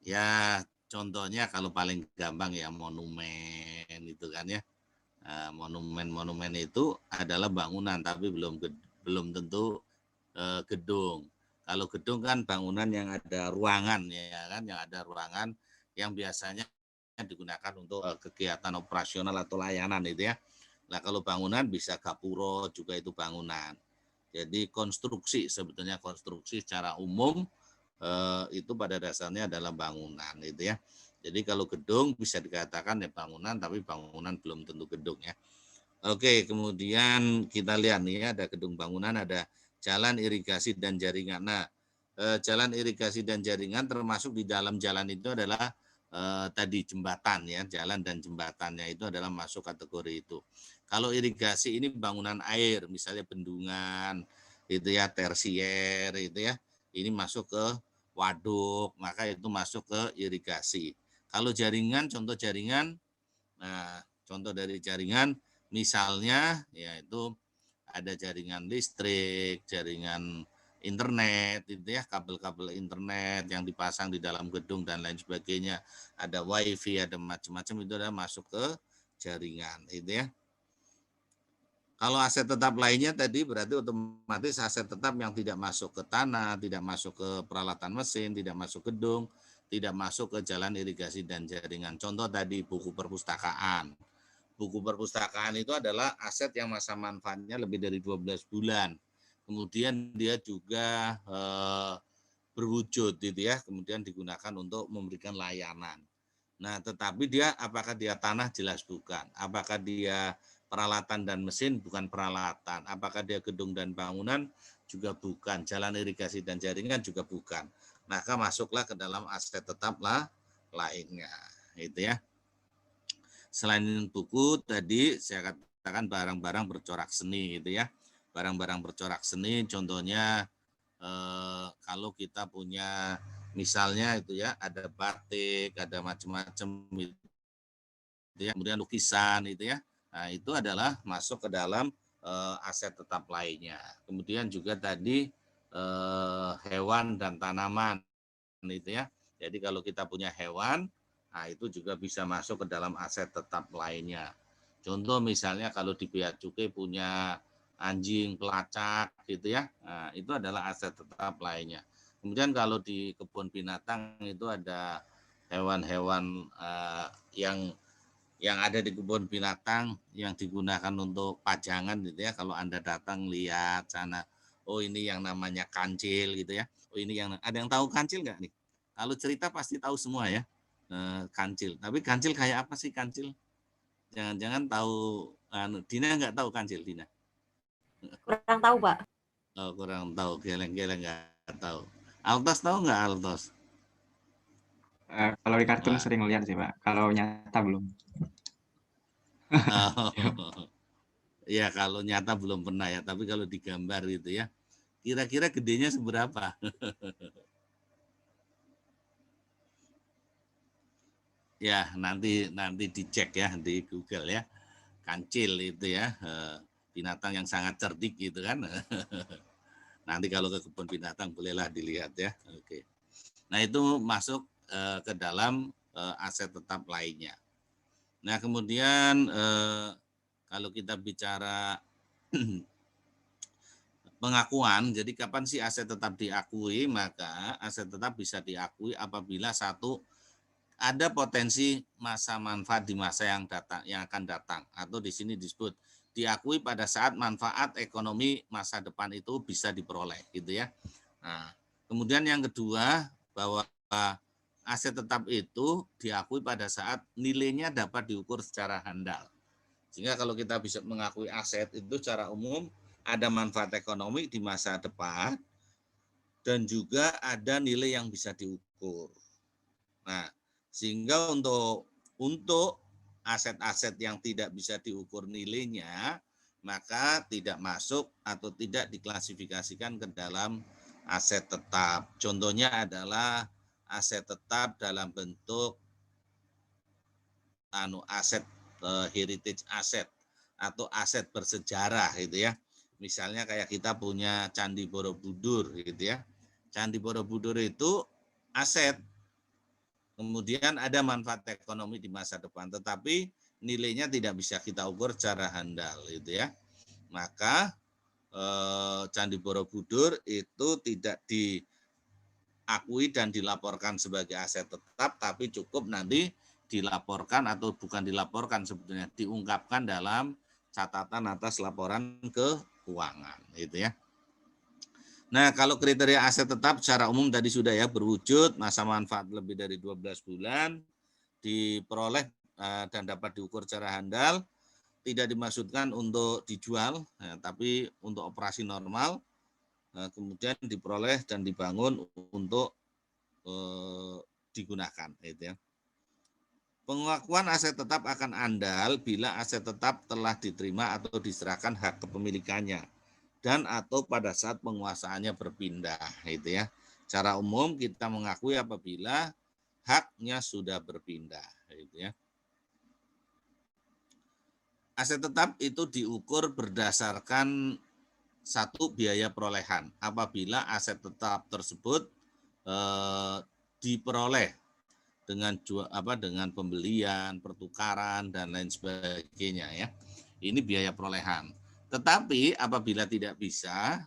ya contohnya kalau paling gampang ya monumen itu kan ya. Monumen itu adalah bangunan tapi belum tentu gedung. Kalau gedung kan bangunan yang ada ruangan ya kan, yang ada ruangan yang biasanya digunakan untuk kegiatan operasional atau layanan itu ya. Nah, kalau bangunan bisa gapuro juga itu bangunan. Jadi konstruksi, sebetulnya konstruksi secara umum itu pada dasarnya adalah bangunan gitu ya. Jadi kalau gedung bisa dikatakan ya bangunan, tapi bangunan belum tentu gedung ya. Oke, kemudian kita lihat nih ya, ada gedung bangunan, ada jalan irigasi dan jaringan. Nah, jalan irigasi dan jaringan termasuk di dalam jalan itu adalah tadi jembatan ya, jalan dan jembatannya itu adalah masuk kategori itu. Kalau irigasi ini bangunan air, misalnya bendungan, itu ya tersier, itu ya, ini masuk ke waduk, maka itu masuk ke irigasi. Kalau jaringan, contoh jaringan, nah contoh dari jaringan, misalnya yaitu ada jaringan listrik, jaringan internet, itu ya kabel-kabel internet yang dipasang di dalam gedung dan lain sebagainya, ada wifi, ada macam-macam, itu adalah masuk ke jaringan, itu ya. Kalau aset tetap lainnya tadi berarti otomatis aset tetap yang tidak masuk ke tanah, tidak masuk ke peralatan mesin, tidak masuk gedung, tidak masuk ke jalan irigasi dan jaringan. Contoh tadi buku perpustakaan. Buku perpustakaan itu adalah aset yang masa manfaatnya lebih dari 12 bulan. Kemudian dia juga berwujud gitu ya, kemudian digunakan untuk memberikan layanan. Nah, tetapi dia apakah dia tanah jelas bukan. Apakah dia peralatan dan mesin bukan peralatan. Apakah dia gedung dan bangunan juga bukan. Jalan irigasi dan jaringan juga bukan. Maka masuklah ke dalam aset tetaplah lainnya. Itu ya. Selain buku tadi saya katakan barang-barang bercorak seni gitu ya. Barang-barang bercorak seni contohnya kalau kita punya misalnya itu ya ada batik, ada macam-macam itu ya, kemudian lukisan itu ya. Nah, itu adalah masuk ke dalam aset tetap lainnya. Kemudian juga tadi hewan dan tanaman itu ya. Jadi kalau kita punya hewan, nah itu juga bisa masuk ke dalam aset tetap lainnya. Contoh misalnya kalau di bea cukai punya anjing pelacak gitu ya. Nah, itu adalah aset tetap lainnya. Kemudian kalau di kebun binatang itu ada hewan-hewan yang ada di kebun binatang yang digunakan untuk pajangan gitu ya. Kalau Anda datang lihat sana, oh ini yang namanya kancil gitu ya. Oh ini yang ada yang tahu kancil nggak nih? Kalau cerita pasti tahu semua ya, kancil. Tapi kancil kayak apa sih kancil? Jangan-jangan tahu, Dina nggak tahu kancil, Dina? Kurang tahu, Pak. Oh, kurang tahu, geleng-geleng nggak tahu. Altos tahu nggak Altos? Kalau di kartun sering lihat sih Pak, kalau nyata belum. Ya kalau nyata belum pernah ya, tapi kalau digambar gitu ya, kira-kira gedenya seberapa? Ya nanti dicek ya di Google ya, kancil itu ya, binatang yang sangat cerdik gitu kan. Nanti kalau ke kebun binatang bolehlah dilihat ya. Oke. Nah itu masuk ke dalam aset tetap lainnya. Nah kemudian kalau kita bicara pengakuan, jadi kapan sih aset tetap diakui? Maka aset tetap bisa diakui apabila satu ada potensi masa manfaat di masa yang akan datang, atau di sini disebut diakui pada saat manfaat ekonomi masa depan itu bisa diperoleh, gitu ya. Nah, kemudian yang kedua bahwa aset tetap itu diakui pada saat nilainya dapat diukur secara handal. Sehingga kalau kita bisa mengakui aset itu secara umum ada manfaat ekonomi di masa depan dan juga ada nilai yang bisa diukur. Nah, sehingga untuk aset-aset yang tidak bisa diukur nilainya, maka tidak masuk atau tidak diklasifikasikan ke dalam aset tetap. Contohnya adalah aset tetap dalam bentuk aset heritage aset atau aset bersejarah gitu ya. Misalnya kayak kita punya Candi Borobudur gitu ya. Candi Borobudur itu aset. Kemudian ada manfaat ekonomi di masa depan, tetapi nilainya tidak bisa kita ukur secara handal gitu ya. Maka Candi Borobudur itu tidak diakui dan dilaporkan sebagai aset tetap, tapi cukup nanti dilaporkan atau bukan dilaporkan sebetulnya, diungkapkan dalam catatan atas laporan keuangan gitu ya. Nah, kalau kriteria aset tetap secara umum tadi sudah ya, berwujud, masa manfaat lebih dari 12 bulan, diperoleh dan dapat diukur secara handal, tidak dimaksudkan untuk dijual, tapi untuk operasi normal, kemudian diperoleh dan dibangun untuk digunakan. Gitu ya. Pengakuan aset tetap akan andal bila aset tetap telah diterima atau diserahkan hak kepemilikannya dan atau pada saat penguasaannya berpindah, gitu ya. Secara umum kita mengakui apabila haknya sudah berpindah, gitu ya. Aset tetap itu diukur berdasarkan satu, biaya perolehan. Apabila aset tetap tersebut diperoleh dengan pembelian, pertukaran dan lain sebagainya ya. Ini biaya perolehan. Tetapi apabila tidak bisa,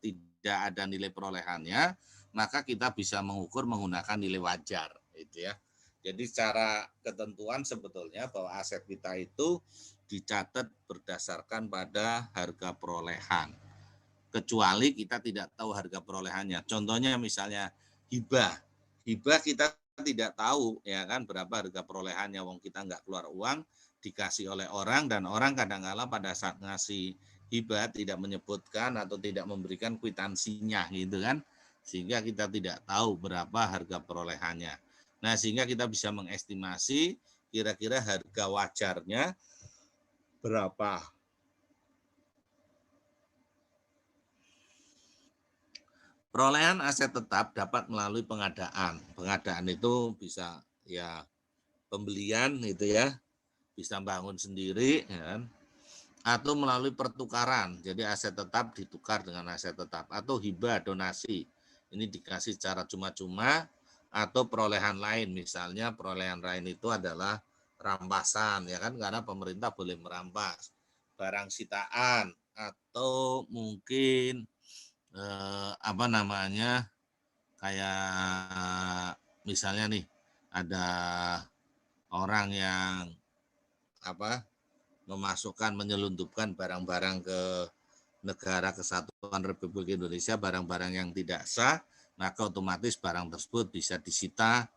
tidak ada nilai perolehannya, maka kita bisa mengukur menggunakan nilai wajar, gitu ya. Jadi secara ketentuan sebetulnya bahwa aset kita itu dicatat berdasarkan pada harga perolehan. Kecuali kita tidak tahu harga perolehannya. Contohnya misalnya hibah kita tidak tahu ya kan berapa harga perolehannya, wong kita nggak keluar uang, dikasih oleh orang, dan orang kadang-kala pada saat ngasih hibah tidak menyebutkan atau tidak memberikan kwitansinya gitu kan, sehingga kita tidak tahu berapa harga perolehannya. Nah, sehingga kita bisa mengestimasi kira-kira harga wajarnya berapa. Perolehan aset tetap dapat melalui pengadaan. Pengadaan itu bisa ya pembelian gitu ya, bisa bangun sendiri ya kan? Atau melalui pertukaran. Jadi aset tetap ditukar dengan aset tetap, atau hibah, donasi. Ini dikasih secara cuma-cuma, atau perolehan lain. Misalnya perolehan lain itu adalah rampasan ya kan, karena pemerintah boleh merampas barang sitaan, atau mungkin kayak misalnya nih ada orang yang memasukkan, menyelundupkan barang-barang ke negara kesatuan Republik Indonesia, barang-barang yang tidak sah, maka otomatis barang tersebut bisa disita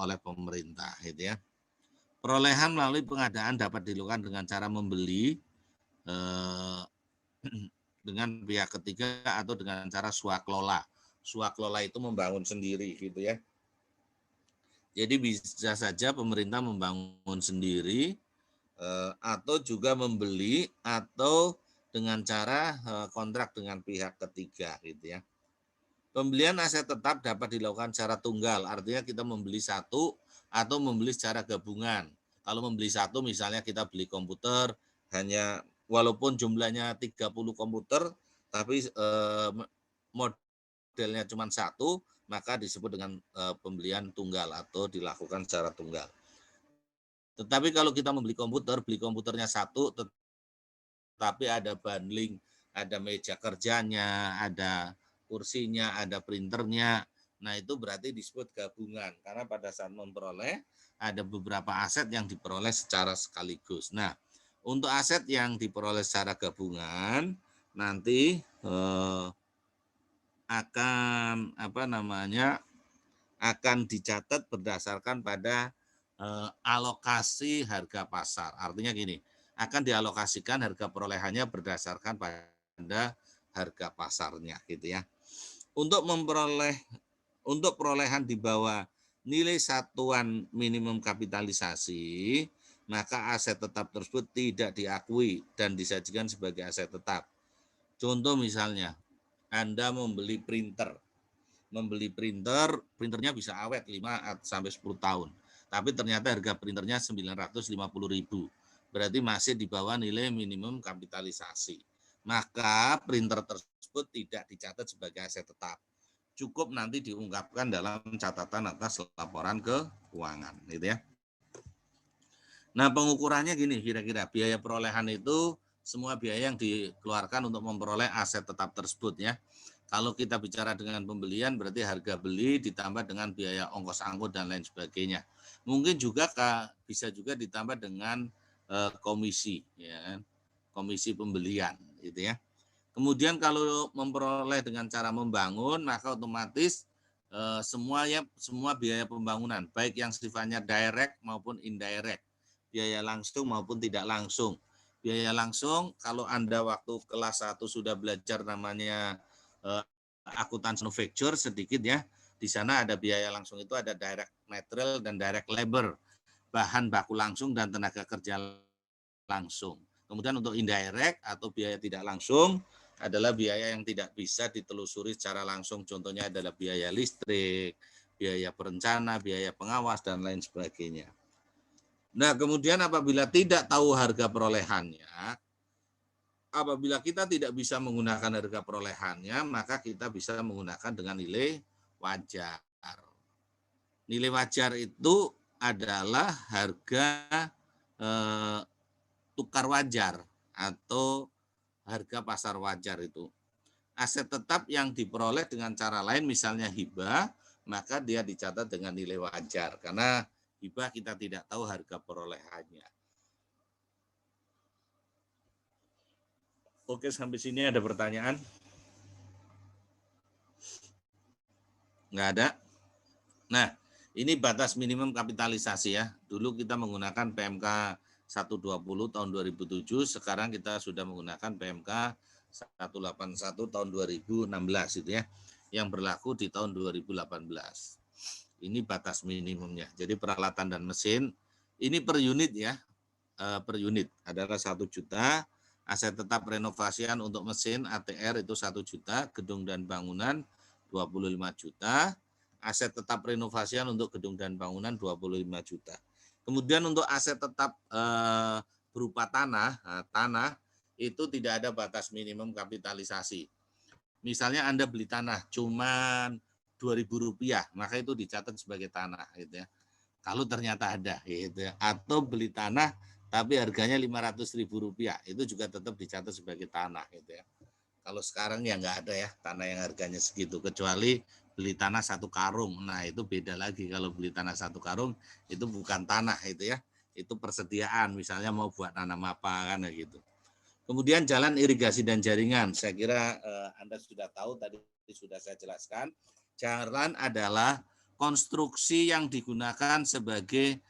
oleh pemerintah, gitu ya. Perolehan melalui pengadaan dapat dilakukan dengan cara membeli dengan pihak ketiga atau dengan cara swakelola. Swakelola itu membangun sendiri gitu ya. Jadi bisa saja pemerintah membangun sendiri atau juga membeli, atau dengan cara kontrak dengan pihak ketiga gitu ya. Pembelian aset tetap dapat dilakukan secara tunggal, artinya kita membeli satu atau membeli secara gabungan. Kalau membeli satu misalnya kita beli komputer hanya walaupun jumlahnya 30 komputer, tapi modelnya cuma satu, maka disebut dengan pembelian tunggal atau dilakukan secara tunggal. Tetapi kalau kita membeli komputer, beli komputernya satu, tetapi ada bundling, ada meja kerjanya, ada kursinya, ada printernya, nah itu berarti disebut gabungan, karena pada saat memperoleh ada beberapa aset yang diperoleh secara sekaligus. Nah, untuk aset yang diperoleh secara gabungan nanti akan dicatat berdasarkan pada alokasi harga pasar. Artinya gini, akan dialokasikan harga perolehannya berdasarkan pada harga pasarnya gitu ya. Untuk perolehan di bawah nilai satuan minimum kapitalisasi, maka aset tetap tersebut tidak diakui dan disajikan sebagai aset tetap. Contoh misalnya, Anda membeli printernya bisa awet 5 sampai 10 tahun. Tapi ternyata harga printernya 950.000. Berarti masih di bawah nilai minimum kapitalisasi. Maka printer tersebut tidak dicatat sebagai aset tetap. Cukup nanti diungkapkan dalam catatan atas laporan keuangan, gitu ya. Nah, pengukurannya gini kira-kira, biaya perolehan itu semua biaya yang dikeluarkan untuk memperoleh aset tetap tersebut ya. Kalau kita bicara dengan pembelian berarti harga beli ditambah dengan biaya ongkos angkut dan lain sebagainya. Mungkin juga bisa juga ditambah dengan komisi ya, komisi pembelian gitu ya. Kemudian kalau memperoleh dengan cara membangun, maka otomatis semua biaya pembangunan, baik yang sifatnya direct maupun indirect, biaya langsung maupun tidak langsung. Biaya langsung, kalau Anda waktu kelas 1 sudah belajar namanya akuntansi manufaktur sedikit ya, di sana ada biaya langsung itu ada direct material dan direct labor, bahan baku langsung dan tenaga kerja langsung. Kemudian untuk indirect atau biaya tidak langsung adalah biaya yang tidak bisa ditelusuri secara langsung. Contohnya adalah biaya listrik, biaya perencana, biaya pengawas, dan lain sebagainya. Nah, kemudian apabila tidak tahu harga perolehannya, apabila kita tidak bisa menggunakan harga perolehannya, maka kita bisa menggunakan dengan nilai wajar. Nilai wajar itu adalah harga tukar wajar atau harga pasar wajar itu. Aset tetap yang diperoleh dengan cara lain misalnya hibah, maka dia dicatat dengan nilai wajar karena hibah kita tidak tahu harga perolehannya. Oke, sampai sini ada pertanyaan? Nggak ada? Nah, ini batas minimum kapitalisasi ya. Dulu kita menggunakan PMK 120 tahun 2007, sekarang kita sudah menggunakan PMK 181 tahun 2016 itu ya, yang berlaku di tahun 2018. Ini batas minimumnya. Jadi peralatan dan mesin ini per unit ya, per unit adalah 1 juta. Aset tetap renovasian untuk mesin ATR itu 1 juta, gedung dan bangunan 25 juta. Aset tetap renovasian untuk gedung dan bangunan 25 juta. Kemudian untuk aset tetap berupa tanah itu tidak ada batas minimum kapitalisasi. Misalnya Anda beli tanah cuman Rp2.000, maka itu dicatat sebagai tanah gitu ya. Kalau ternyata ada gitu ya. Atau beli tanah tapi harganya Rp500.000, itu juga tetap dicatat sebagai tanah gitu ya. Kalau sekarang ya nggak ada ya tanah yang harganya segitu, kecuali beli tanah 1 karung. Nah itu beda lagi, kalau beli tanah 1 karung itu bukan tanah itu ya, itu persediaan, misalnya mau buat nanam apa kan gitu. Kemudian jalan irigasi dan jaringan, saya kira Anda sudah tahu, tadi sudah saya jelaskan. Jalan adalah konstruksi yang digunakan sebagai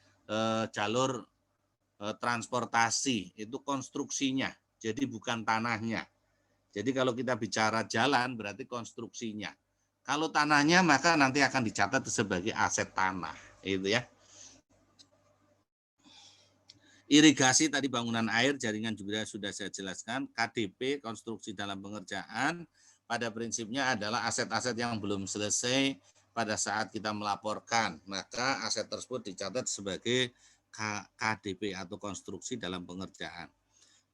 jalur transportasi, itu konstruksinya, jadi bukan tanahnya. Jadi kalau kita bicara jalan berarti konstruksinya. Kalau tanahnya maka nanti akan dicatat sebagai aset tanah, itu ya. Irigasi tadi bangunan air, jaringan juga sudah saya jelaskan. KDP, konstruksi dalam pengerjaan, pada prinsipnya adalah aset-aset yang belum selesai pada saat kita melaporkan. Maka aset tersebut dicatat sebagai KDP atau konstruksi dalam pengerjaan.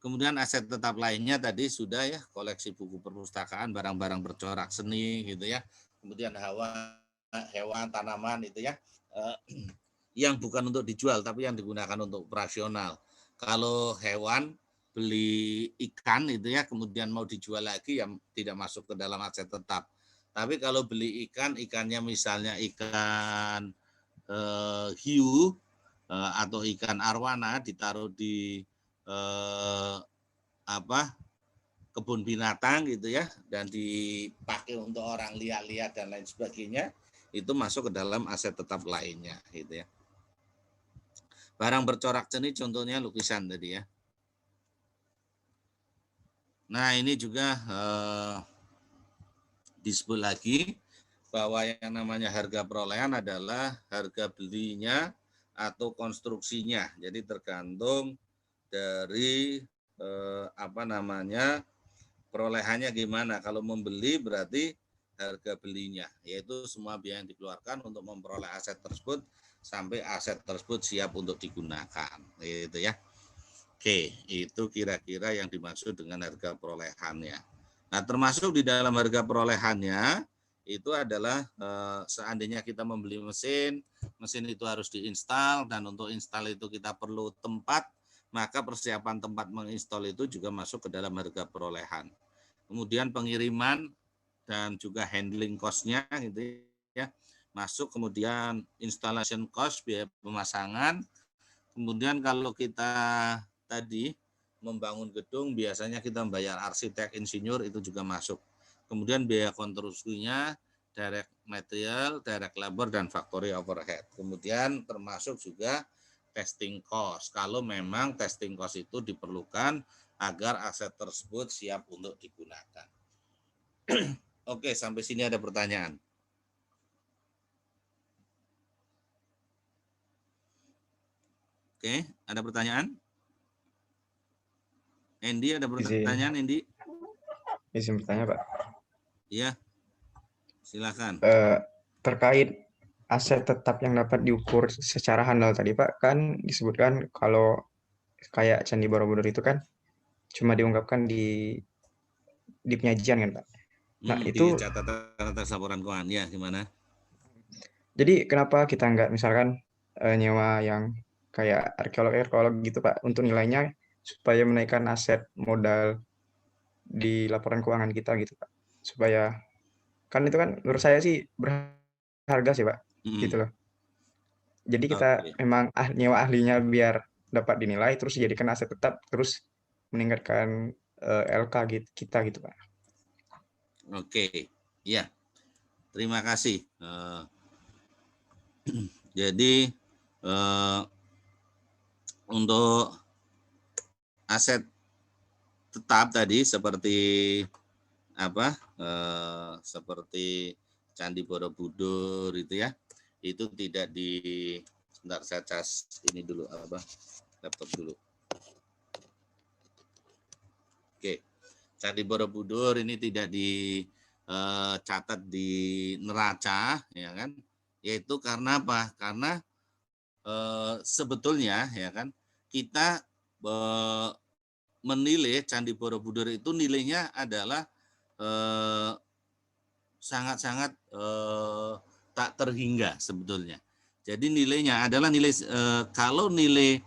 Kemudian aset tetap lainnya tadi sudah ya, koleksi buku perpustakaan, barang-barang bercorak seni gitu ya. Kemudian hewan, tanaman itu ya, yang bukan untuk dijual tapi yang digunakan untuk operasional. Kalau hewan, beli ikan itu ya, kemudian mau dijual lagi yang tidak masuk ke dalam aset tetap. Tapi kalau beli ikan, ikannya misalnya ikan hiu atau ikan arwana ditaruh di kebun binatang gitu ya, dan dipakai untuk orang lihat-lihat dan lain sebagainya, itu masuk ke dalam aset tetap lainnya gitu ya. Barang bercorak seni contohnya lukisan tadi ya. Nah ini juga disebut lagi bahwa yang namanya harga perolehan adalah harga belinya atau konstruksinya. Jadi tergantung dari perolehannya gimana. Kalau membeli berarti harga belinya, yaitu semua biaya yang dikeluarkan untuk memperoleh aset tersebut sampai aset tersebut siap untuk digunakan, gitu ya. Oke, itu kira-kira yang dimaksud dengan harga perolehannya. Nah, termasuk di dalam harga perolehannya itu adalah seandainya kita membeli mesin itu harus diinstal, dan untuk install itu kita perlu tempat, maka persiapan tempat menginstal itu juga masuk ke dalam harga perolehan. Kemudian pengiriman dan juga handling cost-nya gitu ya, masuk. Kemudian installation cost, biaya pemasangan. Kemudian kalau kita tadi membangun gedung biasanya kita membayar arsitek, insinyur itu juga masuk. Kemudian biaya konstruksinya, direct material, direct labor, dan factory overhead. Kemudian termasuk juga testing cost. Kalau memang testing cost itu diperlukan agar aset tersebut siap untuk digunakan. Oke, sampai sini ada pertanyaan. Oke, ada pertanyaan? Andy, ada pertanyaan, Andy? Izin bertanya, Pak. Iya, silakan. Terkait aset tetap yang dapat diukur secara handal tadi, Pak, kan disebutkan kalau kayak Candi Borobudur itu kan cuma diungkapkan di penyajian kan, Pak. Nah, itu di catatan atas laporan keuangan, ya gimana? Jadi kenapa kita nggak misalkan nyewa yang kayak arkeolog gitu, Pak, untuk nilainya supaya menaikkan aset modal di laporan keuangan kita gitu, Pak. Supaya kan itu kan menurut saya sih berharga sih, Pak, gitu loh. Jadi kita memang nyewa ahlinya biar dapat dinilai, terus dijadikan aset tetap, terus meningkatkan LK kita gitu, Pak. Oke, ya. Terima kasih. Jadi untuk aset tetap tadi seperti apa? Seperti Candi Borobudur itu ya, itu tidak di. Sebentar, saya cas ini dulu apa? Laptop dulu. Oke, Candi Borobudur ini tidak dicatat di neraca, ya kan? Yaitu karena apa? Karena sebetulnya ya kan kita menilai Candi Borobudur itu nilainya adalah sangat-sangat tak terhingga sebetulnya. Jadi nilainya adalah nilai kalau nilai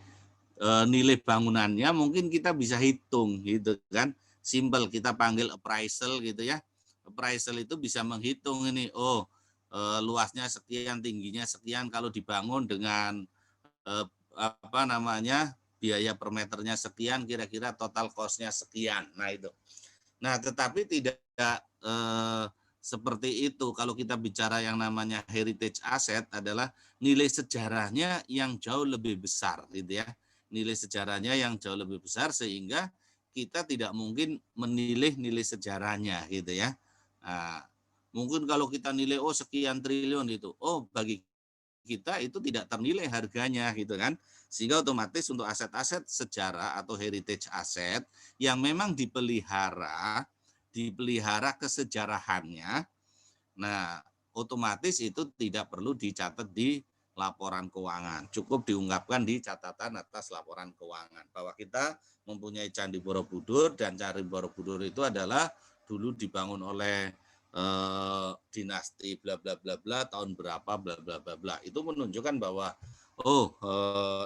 bangunannya mungkin kita bisa hitung gitu kan. Simple, kita panggil appraisal gitu ya. Appraisal itu bisa menghitung ini, luasnya sekian, tingginya sekian, kalau dibangun dengan biaya per meternya sekian, kira-kira total cost-nya sekian. Nah itu. Nah, tetapi tidak seperti itu. Kalau kita bicara yang namanya heritage asset adalah nilai sejarahnya yang jauh lebih besar gitu ya. Nilai sejarahnya yang jauh lebih besar sehingga kita tidak mungkin menilai nilai sejarahnya gitu ya. Nah, mungkin kalau kita nilai sekian triliun itu, bagi kita itu tidak ternilai harganya gitu kan. Sehingga otomatis untuk aset-aset sejarah atau heritage asset yang memang dipelihara kesejarahannya, nah otomatis itu tidak perlu dicatat di laporan keuangan, cukup diungkapkan di catatan atas laporan keuangan bahwa kita mempunyai Candi Borobudur dan Candi Borobudur itu adalah dulu dibangun oleh dinasti bla bla bla bla tahun berapa bla bla bla bla. Itu menunjukkan bahwa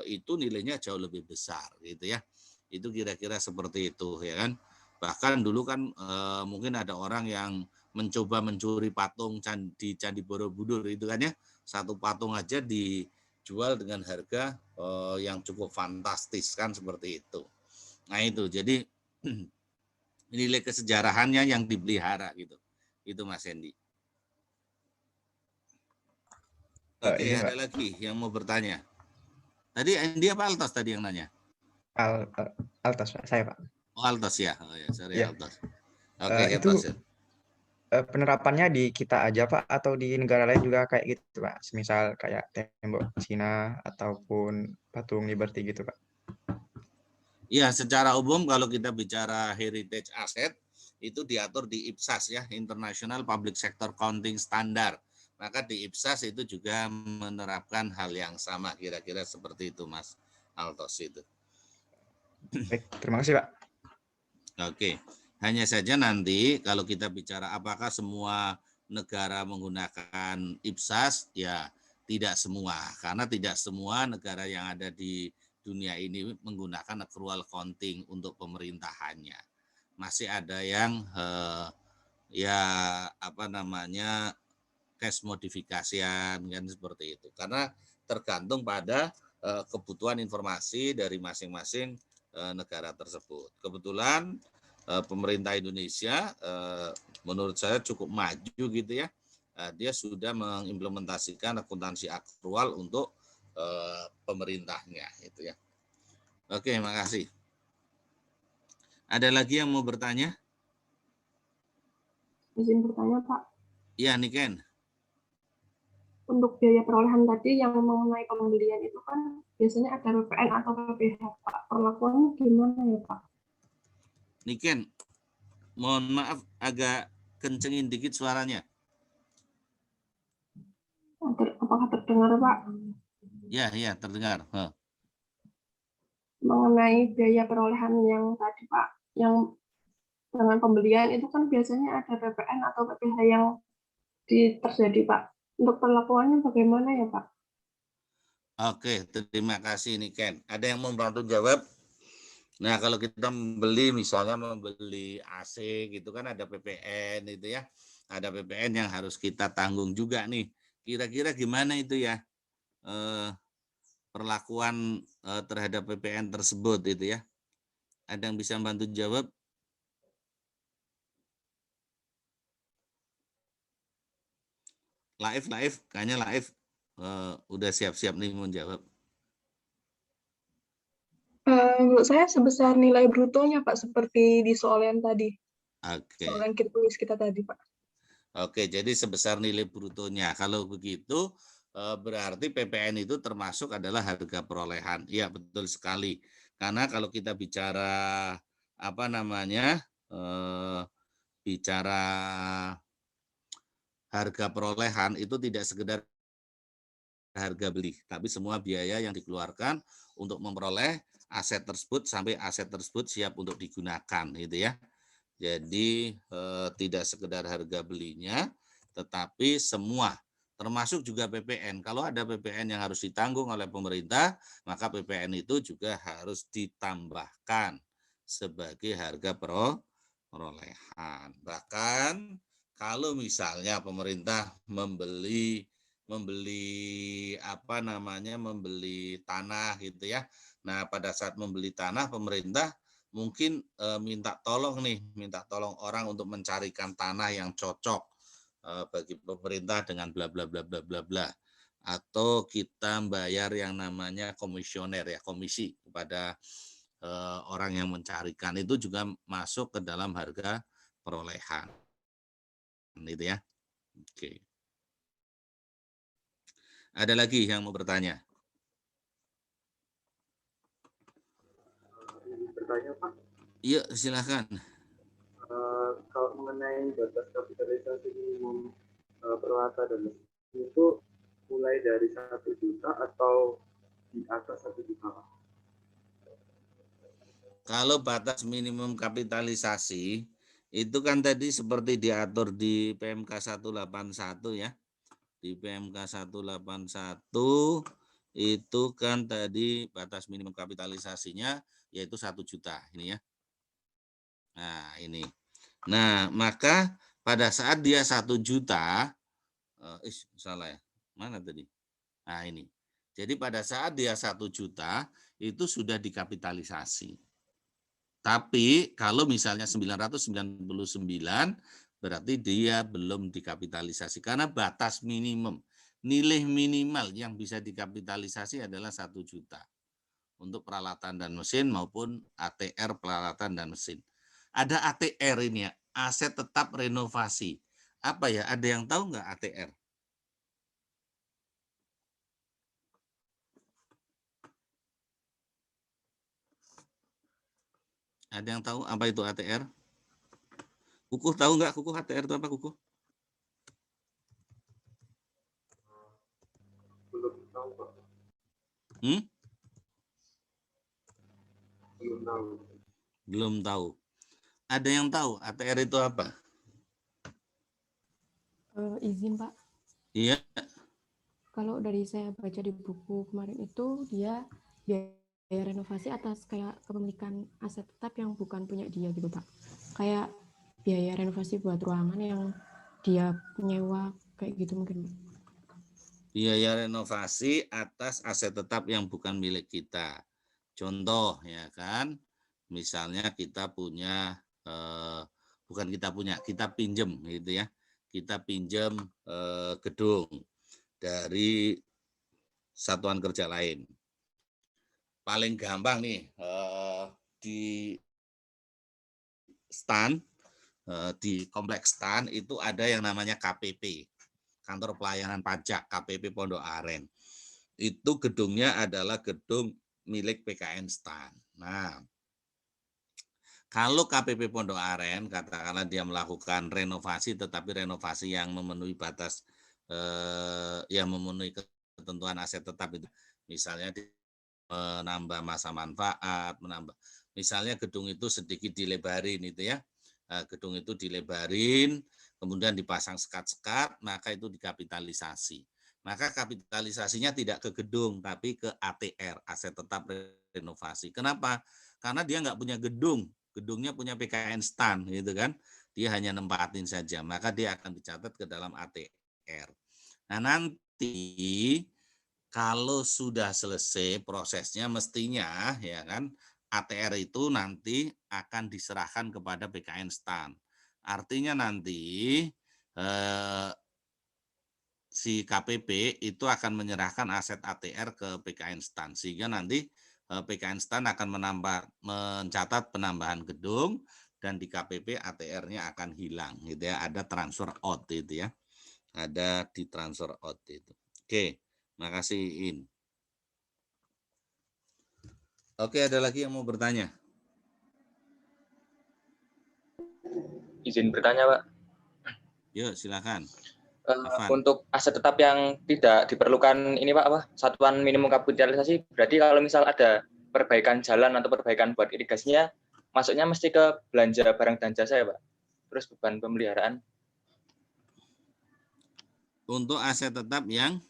itu nilainya jauh lebih besar gitu ya. Itu kira-kira seperti itu ya kan. Bahkan dulu kan mungkin ada orang yang mencoba mencuri patung di Candi Borobudur itu kan ya. Satu patung aja dijual dengan harga yang cukup fantastis kan seperti itu. Nah itu jadi nilai kesejarahannya yang dipelihara gitu. Itu Mas Hendy. Oke, ada lagi yang mau bertanya. Tadi Hendy apa Altos tadi yang nanya? Altos, Pak. Saya, Pak. Altos ya. Sorry ya. Altos. Oke, itu Altos. Penerapannya di kita aja, Pak, atau di negara lain juga kayak gitu, Pak? Semisal kayak tembok Cina ataupun patung Liberty gitu, Pak? Ya, secara umum kalau kita bicara heritage asset itu diatur di IPSAS ya, International Public Sector Accounting Standard. Maka di IPSAS itu juga menerapkan hal yang sama, kira-kira seperti itu Mas Altos itu. Baik, terima kasih Pak. Oke, hanya saja nanti kalau kita bicara apakah semua negara menggunakan IPSAS, ya tidak semua, karena tidak semua negara yang ada di dunia ini menggunakan accrual accounting untuk pemerintahannya. Masih ada yang cash modifikasian kan seperti itu. Karena tergantung pada kebutuhan informasi dari masing-masing negara tersebut. Kebetulan pemerintah Indonesia menurut saya cukup maju gitu ya. Dia sudah mengimplementasikan akuntansi aktual untuk pemerintahnya itu ya. Oke, makasih. Ada lagi yang mau bertanya? Izin bertanya, Pak. Iya, Niken. Untuk biaya perolehan tadi yang mengenai pembelian itu kan biasanya ada PPN atau PPh, Pak. Perlakuannya gimana ya, Pak? Niken, mohon maaf agak kencengin dikit suaranya. Apakah terdengar, Pak? Ya, terdengar. Mengenai biaya perolehan yang tadi, Pak, yang dengan pembelian itu kan biasanya ada PPN atau PPh yang terjadi, Pak. Untuk perlakuannya bagaimana ya, Pak? Oke, terima kasih Niken. Ada yang mau bantu jawab? Nah, kalau kita misalnya membeli AC gitu kan ada PPN itu ya. Ada PPN yang harus kita tanggung juga nih. Kira-kira gimana itu ya? Perlakuan terhadap PPN tersebut itu ya. Ada yang bisa bantu jawab? Live, kayaknya live udah siap-siap nih mau jawab. Menurut saya sebesar nilai brutonya, Pak, seperti di soal yang tadi. Oke. Soal yang kuis kita tadi, Pak. Oke, jadi sebesar nilai brutonya. Kalau begitu berarti PPN itu termasuk adalah harga perolehan. Iya, betul sekali. Karena kalau kita bicara bicara harga perolehan itu tidak sekedar harga beli, tapi semua biaya yang dikeluarkan untuk memperoleh aset tersebut sampai aset tersebut siap untuk digunakan, gitu ya. Jadi tidak sekedar harga belinya, tetapi semua, termasuk juga PPN. Kalau ada PPN yang harus ditanggung oleh pemerintah, maka PPN itu juga harus ditambahkan sebagai harga perolehan. Bahkan kalau misalnya pemerintah membeli tanah gitu ya. Nah, pada saat membeli tanah pemerintah mungkin minta tolong orang untuk mencarikan tanah yang cocok bagi pemerintah dengan bla bla bla bla bla bla. Atau kita bayar yang namanya komisioner ya, komisi kepada orang yang mencarikan, itu juga masuk ke dalam harga perolehan. Itu ya. Oke. Ada lagi yang mau bertanya? Bertanya, Pak. Iya, silakan. Kalau mengenai batas kapitalisasi minimum peralatan dan mesin itu mulai dari 1 juta atau di atas 1 juta, Pak? Kalau batas minimum kapitalisasi itu kan tadi seperti diatur di PMK 181 ya. Di PMK 181 itu kan tadi batas minimum kapitalisasinya yaitu 1 juta ini ya. Nah, ini. Nah, maka pada saat dia 1 juta, salah ya. Mana tadi? Nah, ini. Jadi pada saat dia 1 juta itu sudah dikapitalisasi. Tapi kalau misalnya 999 berarti dia belum dikapitalisasi karena batas minimum. Nilai minimal yang bisa dikapitalisasi adalah 1 juta untuk peralatan dan mesin maupun ATR peralatan dan mesin. Ada ATR ini ya, aset tetap renovasi. Apa ya? Ada yang tahu nggak ATR? Ada yang tahu apa itu ATR? Kukuh tahu nggak Kukuh ATR itu apa Kukuh? Belum tahu, Pak. Belum tahu. Belum tahu. Ada yang tahu ATR itu apa? Izin, Pak. Iya. Kalau dari saya baca di buku kemarin itu dia biaya renovasi atas kayak kepemilikan aset tetap yang bukan punya dia gitu, Pak. Kayak biaya renovasi buat ruangan yang dia nyewa kayak gitu mungkin. Biaya renovasi atas aset tetap yang bukan milik kita. Contoh ya kan, misalnya kita punya bukan kita pinjem gitu ya. Kita pinjem gedung dari satuan kerja lain. Paling gampang nih di STAN, di kompleks STAN itu ada yang namanya KPP, Kantor Pelayanan Pajak, KPP Pondok Aren. Itu gedungnya adalah gedung milik PKN STAN. Nah, kalau KPP Pondok Aren, katakanlah dia melakukan renovasi, tetapi renovasi yang memenuhi batas, yang memenuhi ketentuan aset tetap itu, misalnya menambah masa manfaat, misalnya gedung itu sedikit dilebarin itu ya, gedung itu dilebarin, kemudian dipasang sekat-sekat, maka itu dikapitalisasi. Maka kapitalisasinya tidak ke gedung, tapi ke ATR, aset tetap renovasi. Kenapa? Karena dia nggak punya gedung, gedungnya punya PKN STAN, gitu kan? Dia hanya nempatin saja, maka dia akan dicatat ke dalam ATR. Nah nanti kalau sudah selesai prosesnya, mestinya ya kan ATR itu nanti akan diserahkan kepada PKN STAN. Artinya nanti si KPP itu akan menyerahkan aset ATR ke PKN STAN, sehingga nanti PKN STAN akan mencatat penambahan gedung, dan di KPP ATR-nya akan hilang gitu ya, ada transfer out itu ya, ada di transfer out itu. Oke, makasih In. Oke, ada lagi yang mau bertanya? Izin bertanya, Pak. Yuk, silakan. Untuk aset tetap yang tidak diperlukan ini Pak, satuan minimum kapitalisasi, berarti kalau misal ada perbaikan jalan atau perbaikan buat irigasinya, masuknya mesti ke belanja barang dan jasa ya Pak? Terus beban pemeliharaan? Untuk aset tetap yang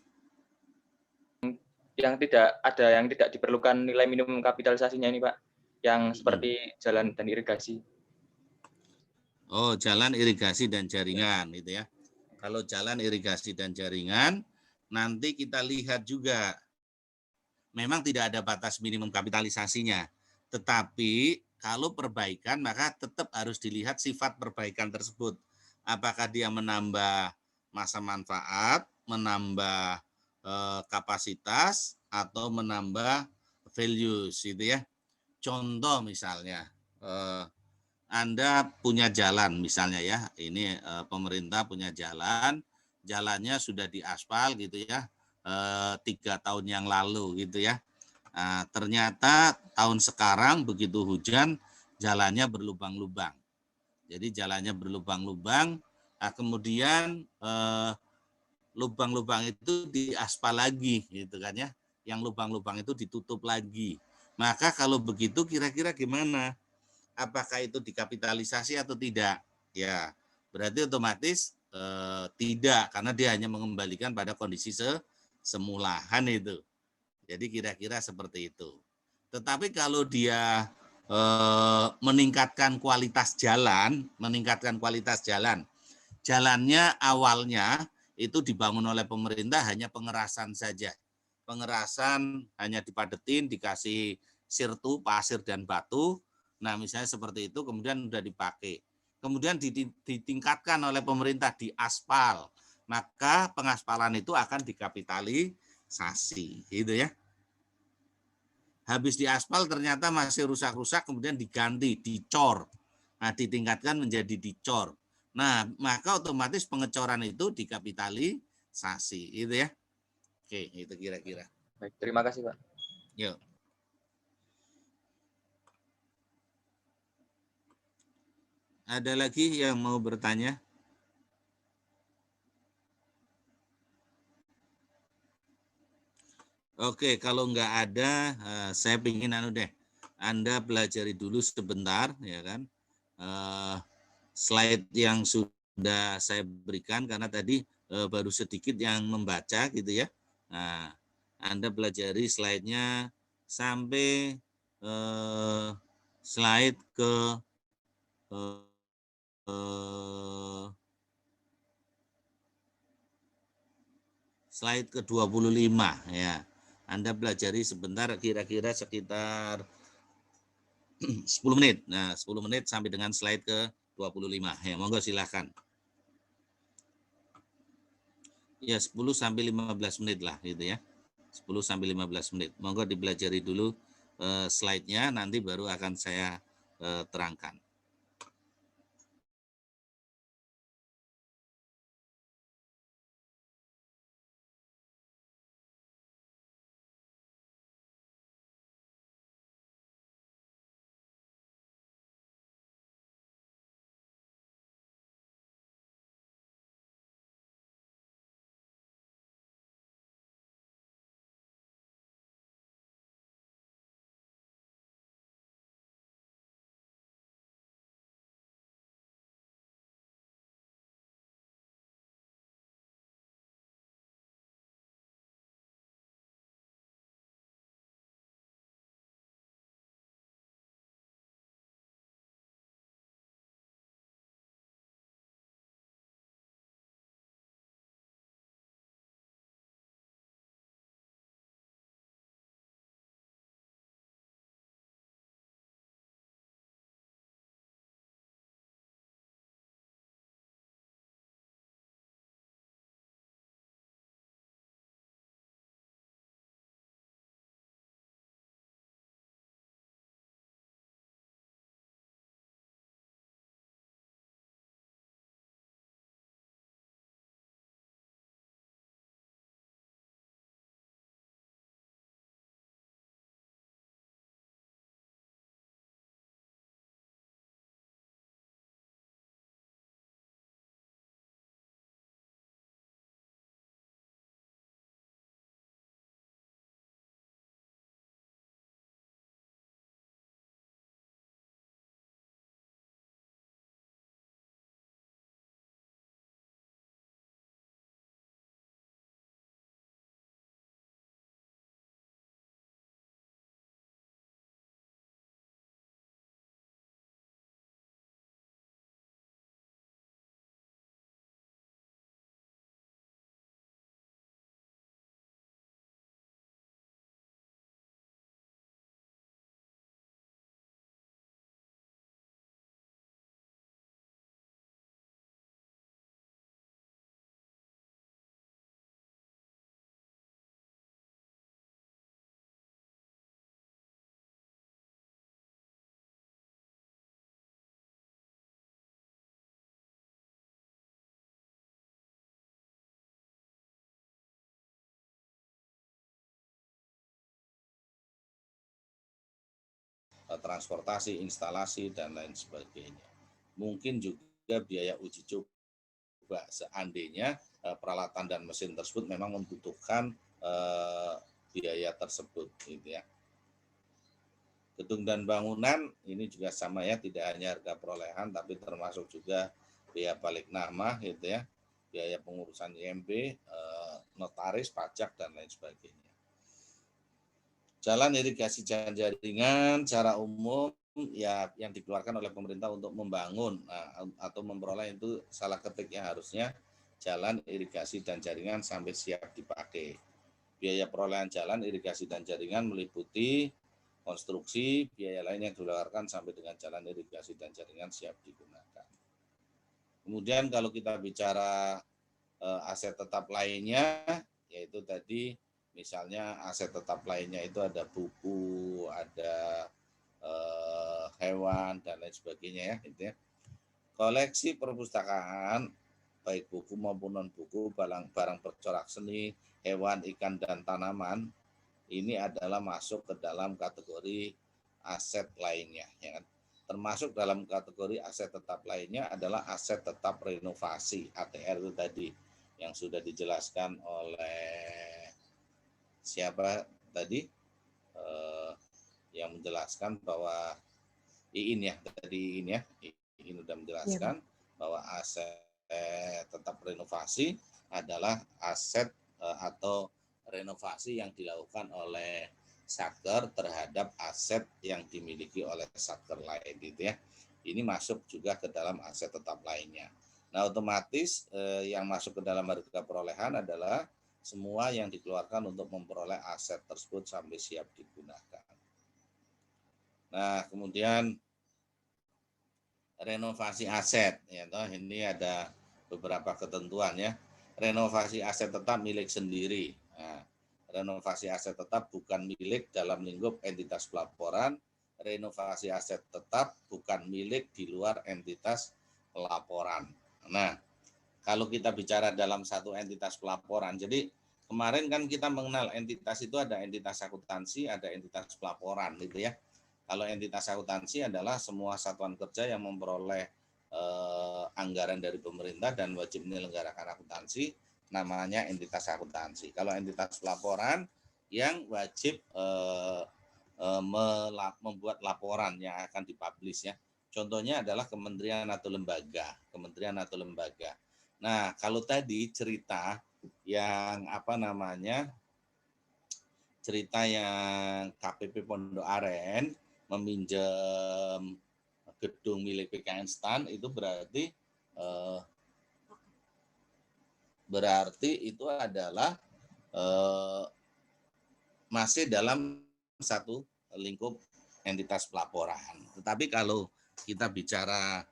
tidak ada, yang tidak diperlukan nilai minimum kapitalisasinya ini Pak, yang seperti jalan dan irigasi. Oh, jalan, irigasi, dan jaringan itu ya. Kalau jalan, irigasi, dan jaringan, nanti kita lihat juga, memang tidak ada batas minimum kapitalisasinya. Tetapi kalau perbaikan, maka tetap harus dilihat sifat perbaikan tersebut. Apakah dia menambah masa manfaat, menambah kapasitas, atau menambah values, gitu ya. Contoh misalnya, Anda punya jalan misalnya ya, ini pemerintah punya jalan, jalannya sudah diaspal gitu ya, 3 tahun yang lalu gitu ya. Nah, ternyata tahun sekarang begitu hujan, jalannya berlubang-lubang. Jadi jalannya berlubang-lubang, nah kemudian lubang-lubang itu diaspal lagi gitu kan ya, yang lubang-lubang itu ditutup lagi. Maka kalau begitu kira-kira gimana? Apakah itu dikapitalisasi atau tidak? Ya, berarti otomatis tidak, karena dia hanya mengembalikan pada kondisi semulahan itu. Jadi kira-kira seperti itu. Tetapi kalau dia meningkatkan kualitas jalan, jalannya awalnya itu dibangun oleh pemerintah hanya pengerasan saja. Pengerasan hanya dipadetin, dikasih sirtu, pasir, dan batu. Nah, misalnya seperti itu, kemudian sudah dipakai. Kemudian ditingkatkan oleh pemerintah di aspal. Maka pengaspalan itu akan dikapitalisasi, gitu ya. Habis di aspal ternyata masih rusak-rusak, kemudian diganti, dicor. Nah, ditingkatkan menjadi dicor. Nah, maka otomatis pengecoran itu dikapitalisasi, gitu ya. Oke, itu kira-kira. Baik, terima kasih Pak. Yuk. Ada lagi yang mau bertanya? Oke, kalau nggak ada, saya ingin Anda pelajari dulu sebentar, ya kan? Slide yang sudah saya berikan, karena tadi baru sedikit yang membaca, gitu ya. Nah, Anda pelajari slide-nya sampai slide ke slide ke-25 ya. Anda pelajari sebentar, kira-kira sekitar 10 menit. Nah, 10 menit sampai dengan slide ke 25. Ya, monggo silahkan. Ya, 10 sampai 15 menit lah gitu ya. 10 sampai 15 menit. Monggo dipelajari dulu slide-nya, nanti baru akan saya terangkan. Transportasi, instalasi, dan lain sebagainya. Mungkin juga biaya uji coba seandainya peralatan dan mesin tersebut memang membutuhkan biaya tersebut, gitu ya. Gedung dan bangunan ini juga sama ya, tidak hanya harga perolehan, tapi termasuk juga biaya balik nama, gitu ya, biaya pengurusan IMB, notaris, pajak, dan lain sebagainya. Jalan irigasi dan jaringan secara umum ya yang dikeluarkan oleh pemerintah untuk membangun atau memperoleh itu salah ketiknya harusnya jalan irigasi dan jaringan sampai siap dipakai. Biaya perolehan jalan irigasi dan jaringan meliputi konstruksi, biaya lain yang dikeluarkan sampai dengan jalan irigasi dan jaringan siap digunakan. Kemudian kalau kita bicara aset tetap lainnya, yaitu tadi misalnya aset tetap lainnya itu ada buku, ada hewan, dan lain sebagainya ya, gitu ya. Koleksi perpustakaan, baik buku maupun non-buku, barang bercorak seni, hewan, ikan, dan tanaman, ini adalah masuk ke dalam kategori aset lainnya. Ya kan? Termasuk dalam kategori aset tetap lainnya adalah aset tetap renovasi, ATR itu tadi, yang sudah dijelaskan oleh siapa tadi yang menjelaskan bahwa Iin ya, tadi Iin ya, Iin sudah menjelaskan bahwa aset tetap renovasi adalah aset atau renovasi yang dilakukan oleh satker terhadap aset yang dimiliki oleh satker lain, gitu ya. Ini masuk juga ke dalam aset tetap lainnya. Nah, otomatis yang masuk ke dalam harga perolehan adalah semua yang dikeluarkan untuk memperoleh aset tersebut sampai siap digunakan. Nah, kemudian renovasi aset, ya toh, ini ada beberapa ketentuan ya. Renovasi aset tetap milik sendiri. Nah, renovasi aset tetap bukan milik dalam lingkup entitas pelaporan. Renovasi aset tetap bukan milik di luar entitas pelaporan. Nah, kalau kita bicara dalam satu entitas pelaporan, jadi kemarin kan kita mengenal entitas itu ada entitas akuntansi, ada entitas pelaporan gitu ya. Kalau entitas akuntansi adalah semua satuan kerja yang memperoleh anggaran dari pemerintah dan wajib menyelenggarakan akuntansi, namanya entitas akuntansi. Kalau entitas pelaporan yang wajib membuat laporan yang akan dipublish ya. Contohnya adalah kementerian atau lembaga, Nah, kalau tadi cerita yang cerita yang KPP Pondok Aren meminjam gedung milik PKN STAN itu berarti itu adalah masih dalam satu lingkup entitas pelaporan. Tetapi kalau kita bicara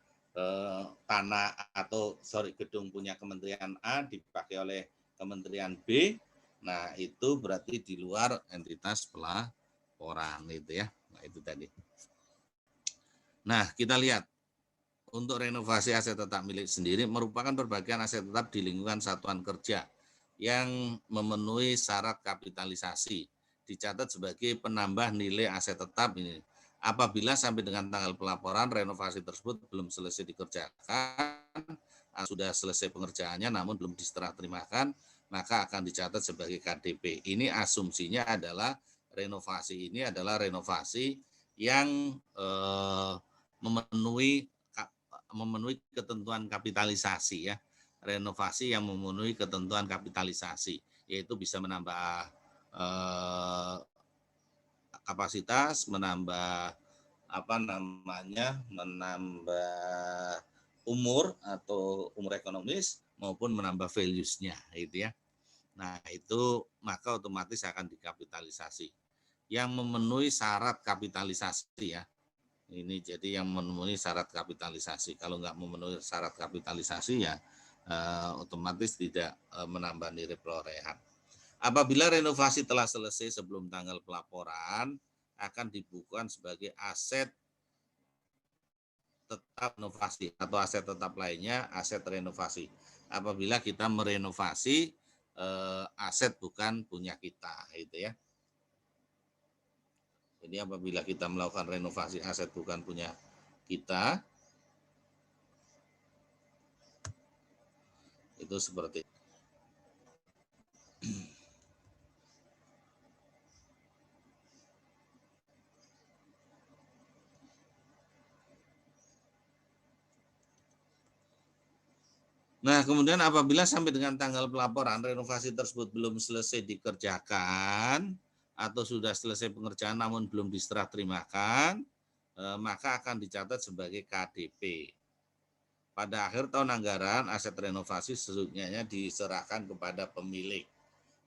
tanah atau gedung punya Kementerian A dipakai oleh Kementerian B, nah itu berarti di luar entitas pelaporan itu ya. Nah, itu tadi. Nah, kita lihat untuk renovasi aset tetap milik sendiri merupakan perbaikan aset tetap di lingkungan satuan kerja yang memenuhi syarat kapitalisasi, dicatat sebagai penambah nilai aset tetap ini. Apabila sampai dengan tanggal pelaporan renovasi tersebut belum selesai dikerjakan, sudah selesai pengerjaannya namun belum diserah terimakan, maka akan dicatat sebagai KDP. Ini asumsinya adalah renovasi ini adalah renovasi yang memenuhi ketentuan kapitalisasi ya. Renovasi yang memenuhi ketentuan kapitalisasi, yaitu bisa menambah kapasitas, menambah menambah umur atau umur ekonomis maupun menambah values-nya gitu ya. Nah, itu maka otomatis akan dikapitalisasi. Yang memenuhi syarat kapitalisasi ya. Ini jadi yang memenuhi syarat kapitalisasi. Kalau nggak memenuhi syarat kapitalisasi ya otomatis tidak menambah nilai perolehan. Apabila renovasi telah selesai sebelum tanggal pelaporan, akan dibukukan sebagai aset tetap renovasi atau aset tetap lainnya, aset renovasi. Apabila kita merenovasi aset bukan punya kita, gitu ya. Jadi apabila kita melakukan renovasi aset bukan punya kita, itu seperti itu. Nah, kemudian apabila sampai dengan tanggal pelaporan renovasi tersebut belum selesai dikerjakan atau sudah selesai pengerjaan namun belum diserah terimakan, maka akan dicatat sebagai KDP. Pada akhir tahun anggaran, aset renovasi sesungguhnya diserahkan kepada pemilik.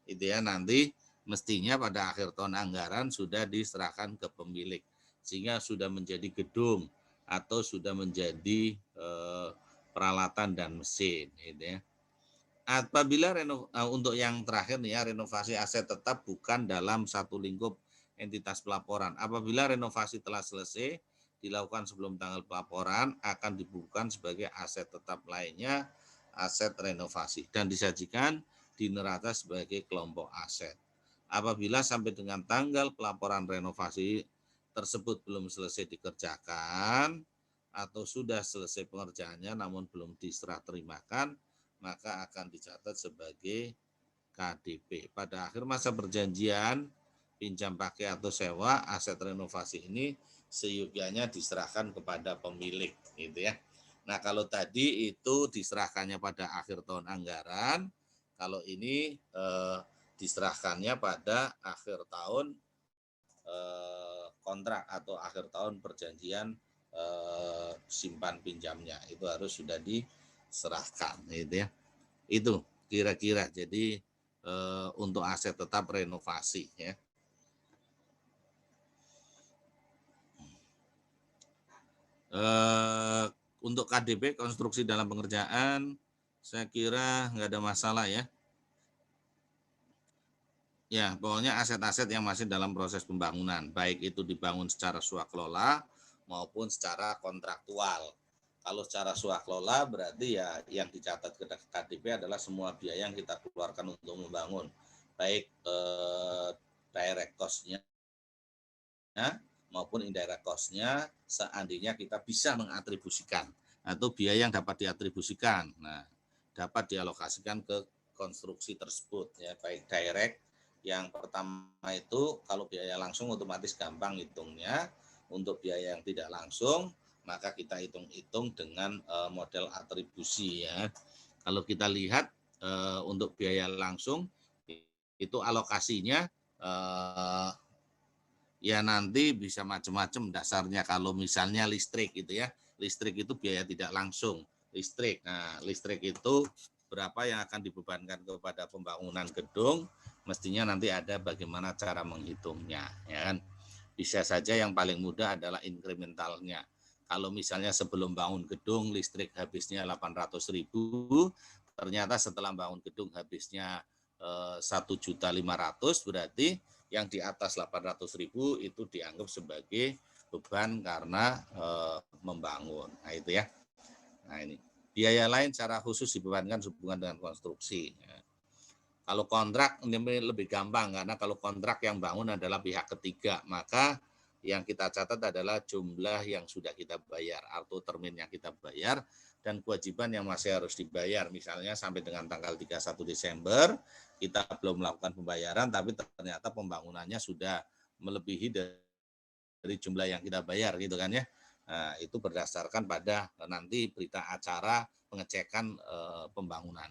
Itu ya, nanti mestinya pada akhir tahun anggaran sudah diserahkan ke pemilik, sehingga sudah menjadi gedung atau sudah menjadi peralatan dan mesin, gitu ya. Apabila untuk yang terakhir nih ya, renovasi aset tetap bukan dalam satu lingkup entitas pelaporan. Apabila renovasi telah selesai dilakukan sebelum tanggal pelaporan, akan dibukukan sebagai aset tetap lainnya, aset renovasi, dan disajikan di neraca sebagai kelompok aset. Apabila sampai dengan tanggal pelaporan renovasi tersebut belum selesai dikerjakan, atau sudah selesai pengerjaannya namun belum diserah terimakan, maka akan dicatat sebagai KDP. Pada akhir masa perjanjian pinjam pakai atau sewa, aset renovasi ini seyogyanya diserahkan kepada pemilik, gitu ya. Nah, kalau tadi itu diserahkannya pada akhir tahun anggaran, kalau ini diserahkannya pada akhir tahun kontrak atau akhir tahun perjanjian simpan pinjamnya, itu harus sudah diserahkan, gitu ya. Itu kira-kira. Jadi untuk aset tetap renovasi ya. Untuk KDP konstruksi dalam pengerjaan saya kira nggak ada masalah ya. Ya, pokoknya aset-aset yang masih dalam proses pembangunan, baik itu dibangun secara swakelola maupun secara kontraktual. Kalau secara swakelola berarti ya yang dicatat ke KDP adalah semua biaya yang kita keluarkan untuk membangun, baik direct cost-nya maupun indirect cost-nya, seandainya kita bisa mengatribusikan atau biaya yang dapat diatribusikan. Nah, dapat dialokasikan ke konstruksi tersebut ya, baik direct. Yang pertama itu kalau biaya langsung otomatis gampang hitungnya. Untuk biaya yang tidak langsung maka kita hitung-hitung dengan model atribusi ya. Kalau kita lihat untuk biaya langsung itu alokasinya ya nanti bisa macam-macam dasarnya. Kalau misalnya listrik gitu ya, listrik itu biaya tidak langsung listrik. Nah, listrik itu berapa yang akan dibebankan kepada pembangunan gedung, mestinya nanti ada bagaimana cara menghitungnya ya kan. Bisa saja yang paling mudah adalah inkrementalnya. Kalau misalnya sebelum bangun gedung listrik habisnya 800.000, ternyata setelah bangun gedung habisnya 1.500.000, berarti yang di atas 800.000 itu dianggap sebagai beban karena membangun. Nah itu ya. Nah ini biaya lain secara khusus dibebankan hubungan dengan konstruksi. Kalau kontrak ini lebih gampang karena kalau kontrak yang bangun adalah pihak ketiga, maka yang kita catat adalah jumlah yang sudah kita bayar atau termin yang kita bayar dan kewajiban yang masih harus dibayar. Misalnya sampai dengan tanggal 31 Desember kita belum melakukan pembayaran tapi ternyata pembangunannya sudah melebihi dari jumlah yang kita bayar gitu kan ya. Nah, itu berdasarkan pada nanti berita acara pengecekan pembangunan.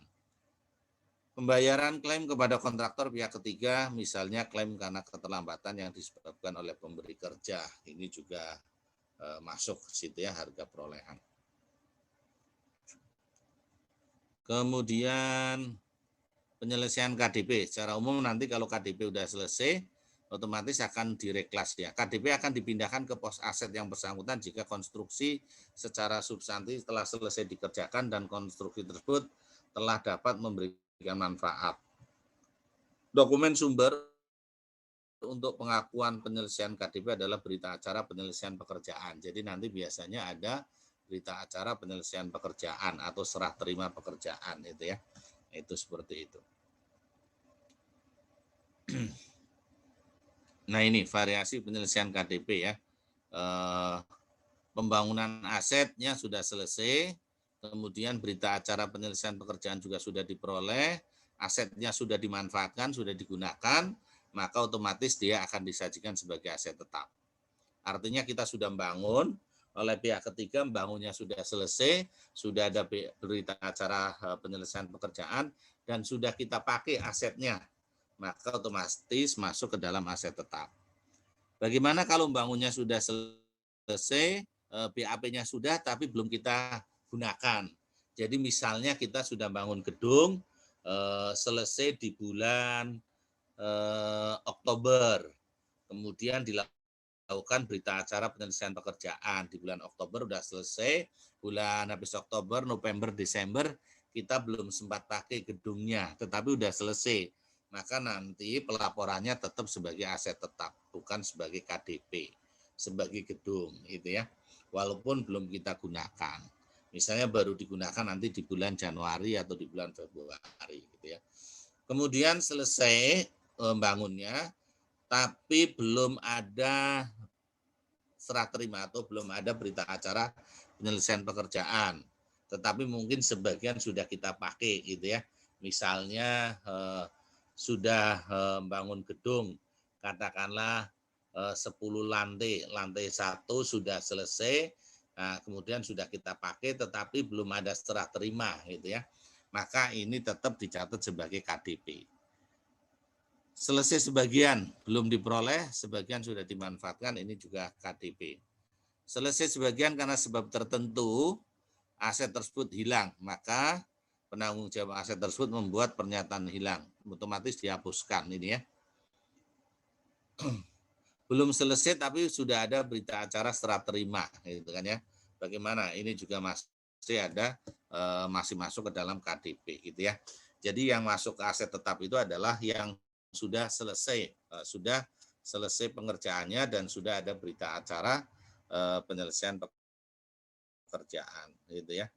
Pembayaran klaim kepada kontraktor pihak ketiga, misalnya klaim karena keterlambatan yang disebabkan oleh pemberi kerja, ini juga masuk ke situ ya, harga perolehan. Kemudian penyelesaian KDP, secara umum nanti kalau KDP udah selesai, otomatis akan direklas ya. KDP akan dipindahkan ke pos aset yang bersangkutan jika konstruksi secara substantif telah selesai dikerjakan dan konstruksi tersebut telah dapat memberikan manfaat. Dokumen sumber untuk pengakuan penyelesaian KDP adalah berita acara penyelesaian pekerjaan. Jadi nanti biasanya ada berita acara penyelesaian pekerjaan atau serah terima pekerjaan itu ya. Itu seperti itu. Nah ini variasi penyelesaian KDP ya. Pembangunan asetnya sudah selesai. Kemudian berita acara penyelesaian pekerjaan juga sudah diperoleh, asetnya sudah dimanfaatkan, sudah digunakan, maka otomatis dia akan disajikan sebagai aset tetap. Artinya kita sudah membangun, oleh pihak ketiga membangunnya sudah selesai, sudah ada berita acara penyelesaian pekerjaan, dan sudah kita pakai asetnya, maka otomatis masuk ke dalam aset tetap. Bagaimana kalau membangunnya sudah selesai, BAP-nya sudah, tapi belum kita gunakan. Jadi misalnya kita sudah bangun gedung selesai di bulan Oktober, kemudian dilakukan berita acara penyelesaian pekerjaan di bulan Oktober sudah selesai, bulan habis Oktober, November, Desember kita belum sempat pakai gedungnya, tetapi sudah selesai, maka nanti pelaporannya tetap sebagai aset tetap, bukan sebagai KDP, sebagai gedung, gitu ya, walaupun belum kita gunakan. Misalnya baru digunakan nanti di bulan Januari atau di bulan Februari gitu ya. Kemudian selesai membangunnya tapi belum ada serah terima atau belum ada berita acara penyelesaian pekerjaan. Tetapi mungkin sebagian sudah kita pakai gitu ya. Misalnya sudah membangun gedung katakanlah 10 lantai, lantai 1 sudah selesai. Nah, kemudian sudah kita pakai tetapi belum ada serah terima gitu ya. Maka ini tetap dicatat sebagai KDP. Selesai sebagian belum diperoleh, sebagian sudah dimanfaatkan, ini juga KDP. Selesai sebagian karena sebab tertentu aset tersebut hilang, maka penanggung jawab aset tersebut membuat pernyataan hilang, otomatis dihapuskan ini ya. Belum selesai tapi sudah ada berita acara serah terima gitu kan ya. Bagaimana? Ini juga masih ada masih masuk ke dalam KDP gitu ya. Jadi yang masuk ke aset tetap itu adalah yang sudah selesai pengerjaannya dan sudah ada berita acara penyelesaian pekerjaan gitu ya.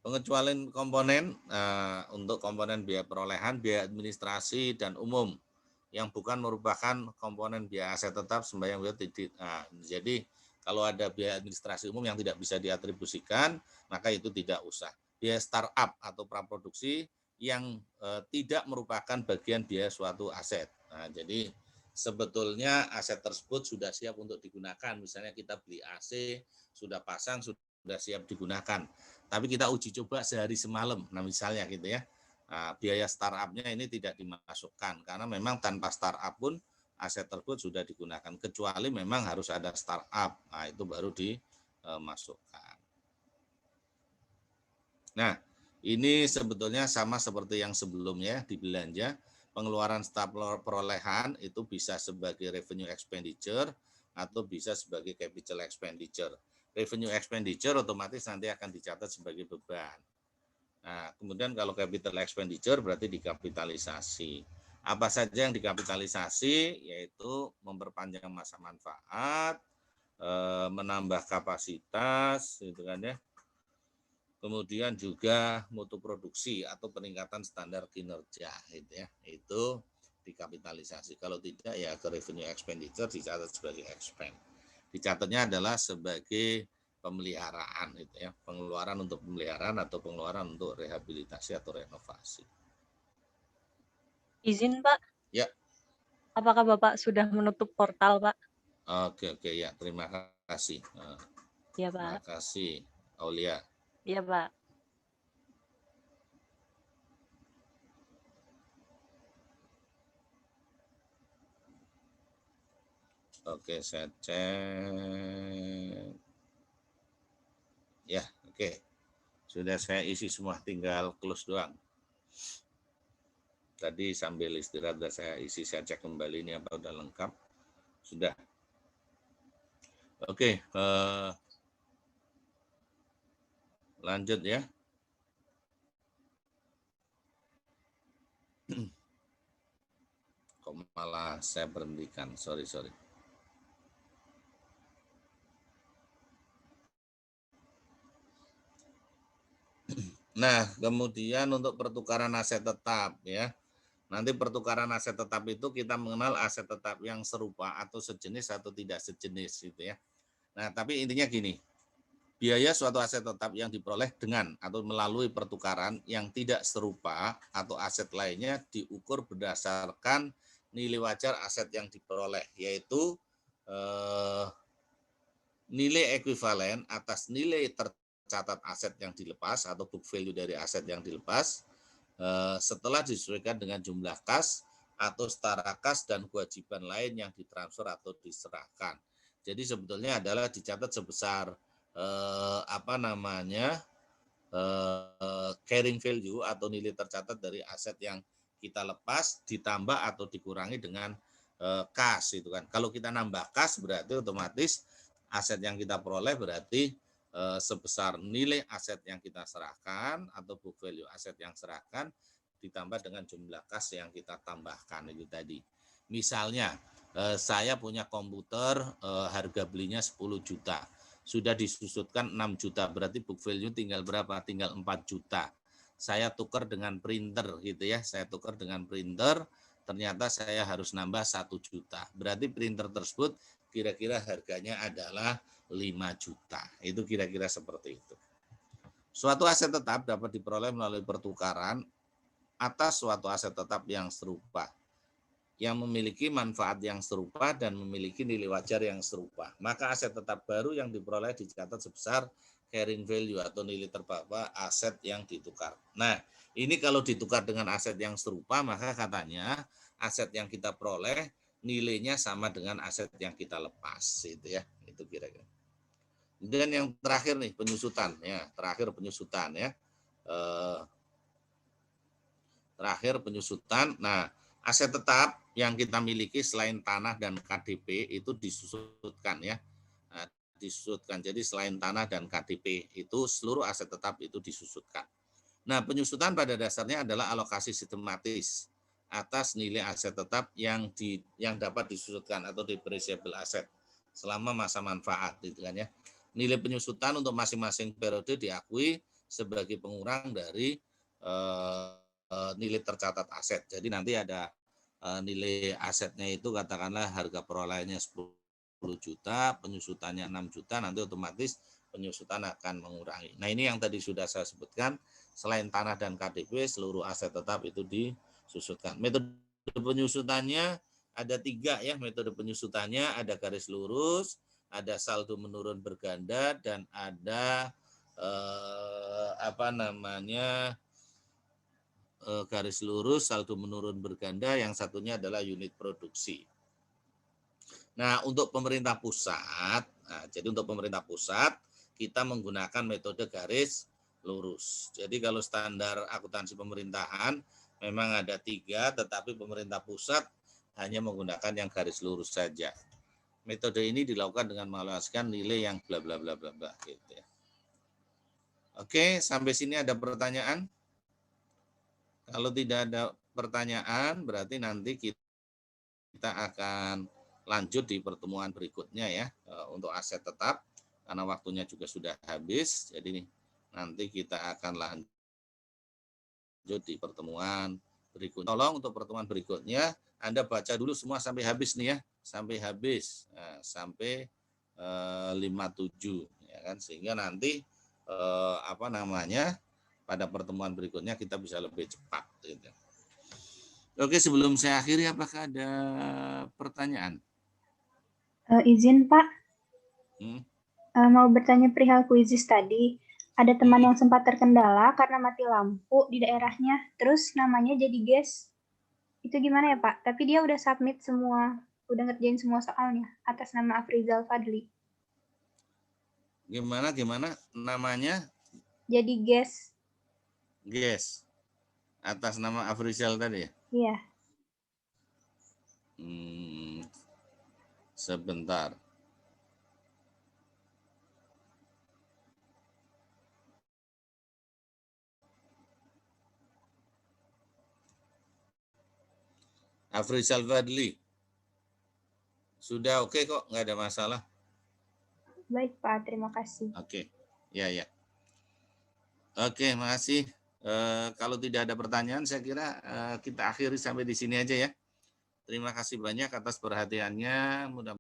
Pengecualian komponen untuk komponen biaya perolehan, biaya administrasi dan umum yang bukan merupakan komponen biaya aset tetap sembahyang biaya tidak. Nah, jadi kalau ada biaya administrasi umum yang tidak bisa diatribusikan, maka itu tidak usah. Biaya startup atau praproduksi yang tidak merupakan bagian biaya suatu aset. Nah, jadi sebetulnya aset tersebut sudah siap untuk digunakan. Misalnya kita beli AC, sudah pasang, sudah siap digunakan. Tapi kita uji coba sehari semalam. Nah, misalnya gitu ya. Nah, biaya startup-nya ini tidak dimasukkan karena memang tanpa startup pun aset tersebut sudah digunakan, kecuali memang harus ada startup. Nah, itu baru dimasukkan. Nah, ini sebetulnya sama seperti yang sebelumnya di belanja. Pengeluaran staf perolehan itu bisa sebagai revenue expenditure atau bisa sebagai capital expenditure. Revenue expenditure otomatis nanti akan dicatat sebagai beban. Nah, kemudian kalau capital expenditure berarti dikapitalisasi. Apa saja yang dikapitalisasi? Yaitu memperpanjang masa manfaat, menambah kapasitas, gitu kan ya. Kemudian juga mutu produksi atau peningkatan standar kinerja, gitu ya. Itu dikapitalisasi. Kalau tidak ya ke revenue expenditure dicatat sebagai expense. Dicatatnya adalah sebagai pemeliharaan itu ya, pengeluaran untuk pemeliharaan atau pengeluaran untuk rehabilitasi atau renovasi. Izin Pak. Ya. Apakah Bapak sudah menutup portal Pak? Oke ya, terima kasih. Ya Pak. Terima kasih Aulia. Ya Pak. Oke, saya cek. Ya, oke. Sudah saya isi semua, tinggal close doang. Tadi sambil istirahat sudah saya isi, saya cek kembali ini apa udah lengkap. Sudah. Oke, lanjut ya. Kok malah saya berhentikan, sorry. Nah, kemudian untuk pertukaran aset tetap ya. Nanti pertukaran aset tetap itu kita mengenal aset tetap yang serupa atau sejenis atau tidak sejenis gitu ya. Nah, tapi intinya gini. Biaya suatu aset tetap yang diperoleh dengan atau melalui pertukaran yang tidak serupa atau aset lainnya diukur berdasarkan nilai wajar aset yang diperoleh, yaitu nilai ekuivalen atas nilai tercatat aset yang dilepas atau book value dari aset yang dilepas setelah disesuaikan dengan jumlah kas atau setara kas dan kewajiban lain yang ditransfer atau diserahkan. Jadi sebetulnya adalah dicatat sebesar carrying value atau nilai tercatat dari aset yang kita lepas ditambah atau dikurangi dengan kas itu kan. Kalau kita nambah kas berarti otomatis aset yang kita peroleh berarti sebesar nilai aset yang kita serahkan atau book value aset yang serahkan ditambah dengan jumlah kas yang kita tambahkan itu tadi. Misalnya saya punya komputer harga belinya 10 juta. Sudah disusutkan 6 juta, berarti book value tinggal berapa? Tinggal 4 juta. Saya tukar dengan printer gitu ya. Saya tukar dengan printer, ternyata saya harus nambah 1 juta. Berarti printer tersebut kira-kira harganya adalah 5 juta. Itu kira-kira seperti itu. Suatu aset tetap dapat diperoleh melalui pertukaran atas suatu aset tetap yang serupa, yang memiliki manfaat yang serupa dan memiliki nilai wajar yang serupa. Maka aset tetap baru yang diperoleh dicatat sebesar carrying value atau nilai terbawah aset yang ditukar. Nah, ini kalau ditukar dengan aset yang serupa, maka katanya aset yang kita peroleh nilainya sama dengan aset yang kita lepas, itu ya. Itu kira-kira. Kemudian yang terakhir nih penyusutan ya, terakhir penyusutan ya. Terakhir penyusutan. Nah, aset tetap yang kita miliki selain tanah dan KDP itu disusutkan ya. Nah, disusutkan. Jadi selain tanah dan KDP itu seluruh aset tetap itu disusutkan. Nah, penyusutan pada dasarnya adalah alokasi sistematis atas nilai aset tetap yang dapat disusutkan atau depreciable asset selama masa manfaat gitu kan ya. Nilai penyusutan untuk masing-masing periode diakui sebagai pengurang dari nilai tercatat aset. Jadi nanti ada nilai asetnya itu katakanlah harga perolehannya 10 juta, penyusutannya 6 juta, nanti otomatis penyusutan akan mengurangi. Nah, ini yang tadi sudah saya sebutkan, selain tanah dan KDP, seluruh aset tetap itu disusutkan. Metode penyusutannya ada 3 ya, metode penyusutannya ada garis lurus, ada saldo menurun berganda, dan ada garis lurus, saldo menurun berganda, yang satunya adalah unit produksi. Nah, untuk pemerintah pusat, jadi untuk pemerintah pusat, kita menggunakan metode garis lurus. Jadi kalau standar akuntansi pemerintahan memang ada 3, tetapi pemerintah pusat hanya menggunakan yang garis lurus saja. Metode ini dilakukan dengan mengaluaskan nilai yang bla bla bla bla bla gitu ya. Oke, sampai sini ada pertanyaan? Kalau tidak ada pertanyaan, berarti nanti kita akan lanjut di pertemuan berikutnya ya untuk aset tetap, karena waktunya juga sudah habis. Jadi nanti kita akan lanjut di pertemuan berikutnya. Tolong untuk pertemuan berikutnya Anda baca dulu semua sampai habis nih ya, sampai habis, sampai 57 ya kan, sehingga nanti pada pertemuan berikutnya kita bisa lebih cepat gitu. Oke, sebelum saya akhiri, apakah ada pertanyaan? Izin Pak, mau bertanya perihal kuisis tadi. Ada teman yang sempat terkendala karena mati lampu di daerahnya, terus namanya jadi GES. Itu gimana ya Pak? Tapi dia udah submit semua, udah ngerjain semua soalnya atas nama Afrizal Fadli. Gimana namanya? Jadi GES. GES. Atas nama Afrizal tadi ya? Iya. Sebentar. Afrizal Fadli. Sudah oke kok, nggak ada masalah. Baik Pak, terima kasih. Oke, ya. Oke, makasih. Kalau tidak ada pertanyaan, saya kira kita akhiri sampai di sini aja ya. Terima kasih banyak atas perhatiannya. Mudah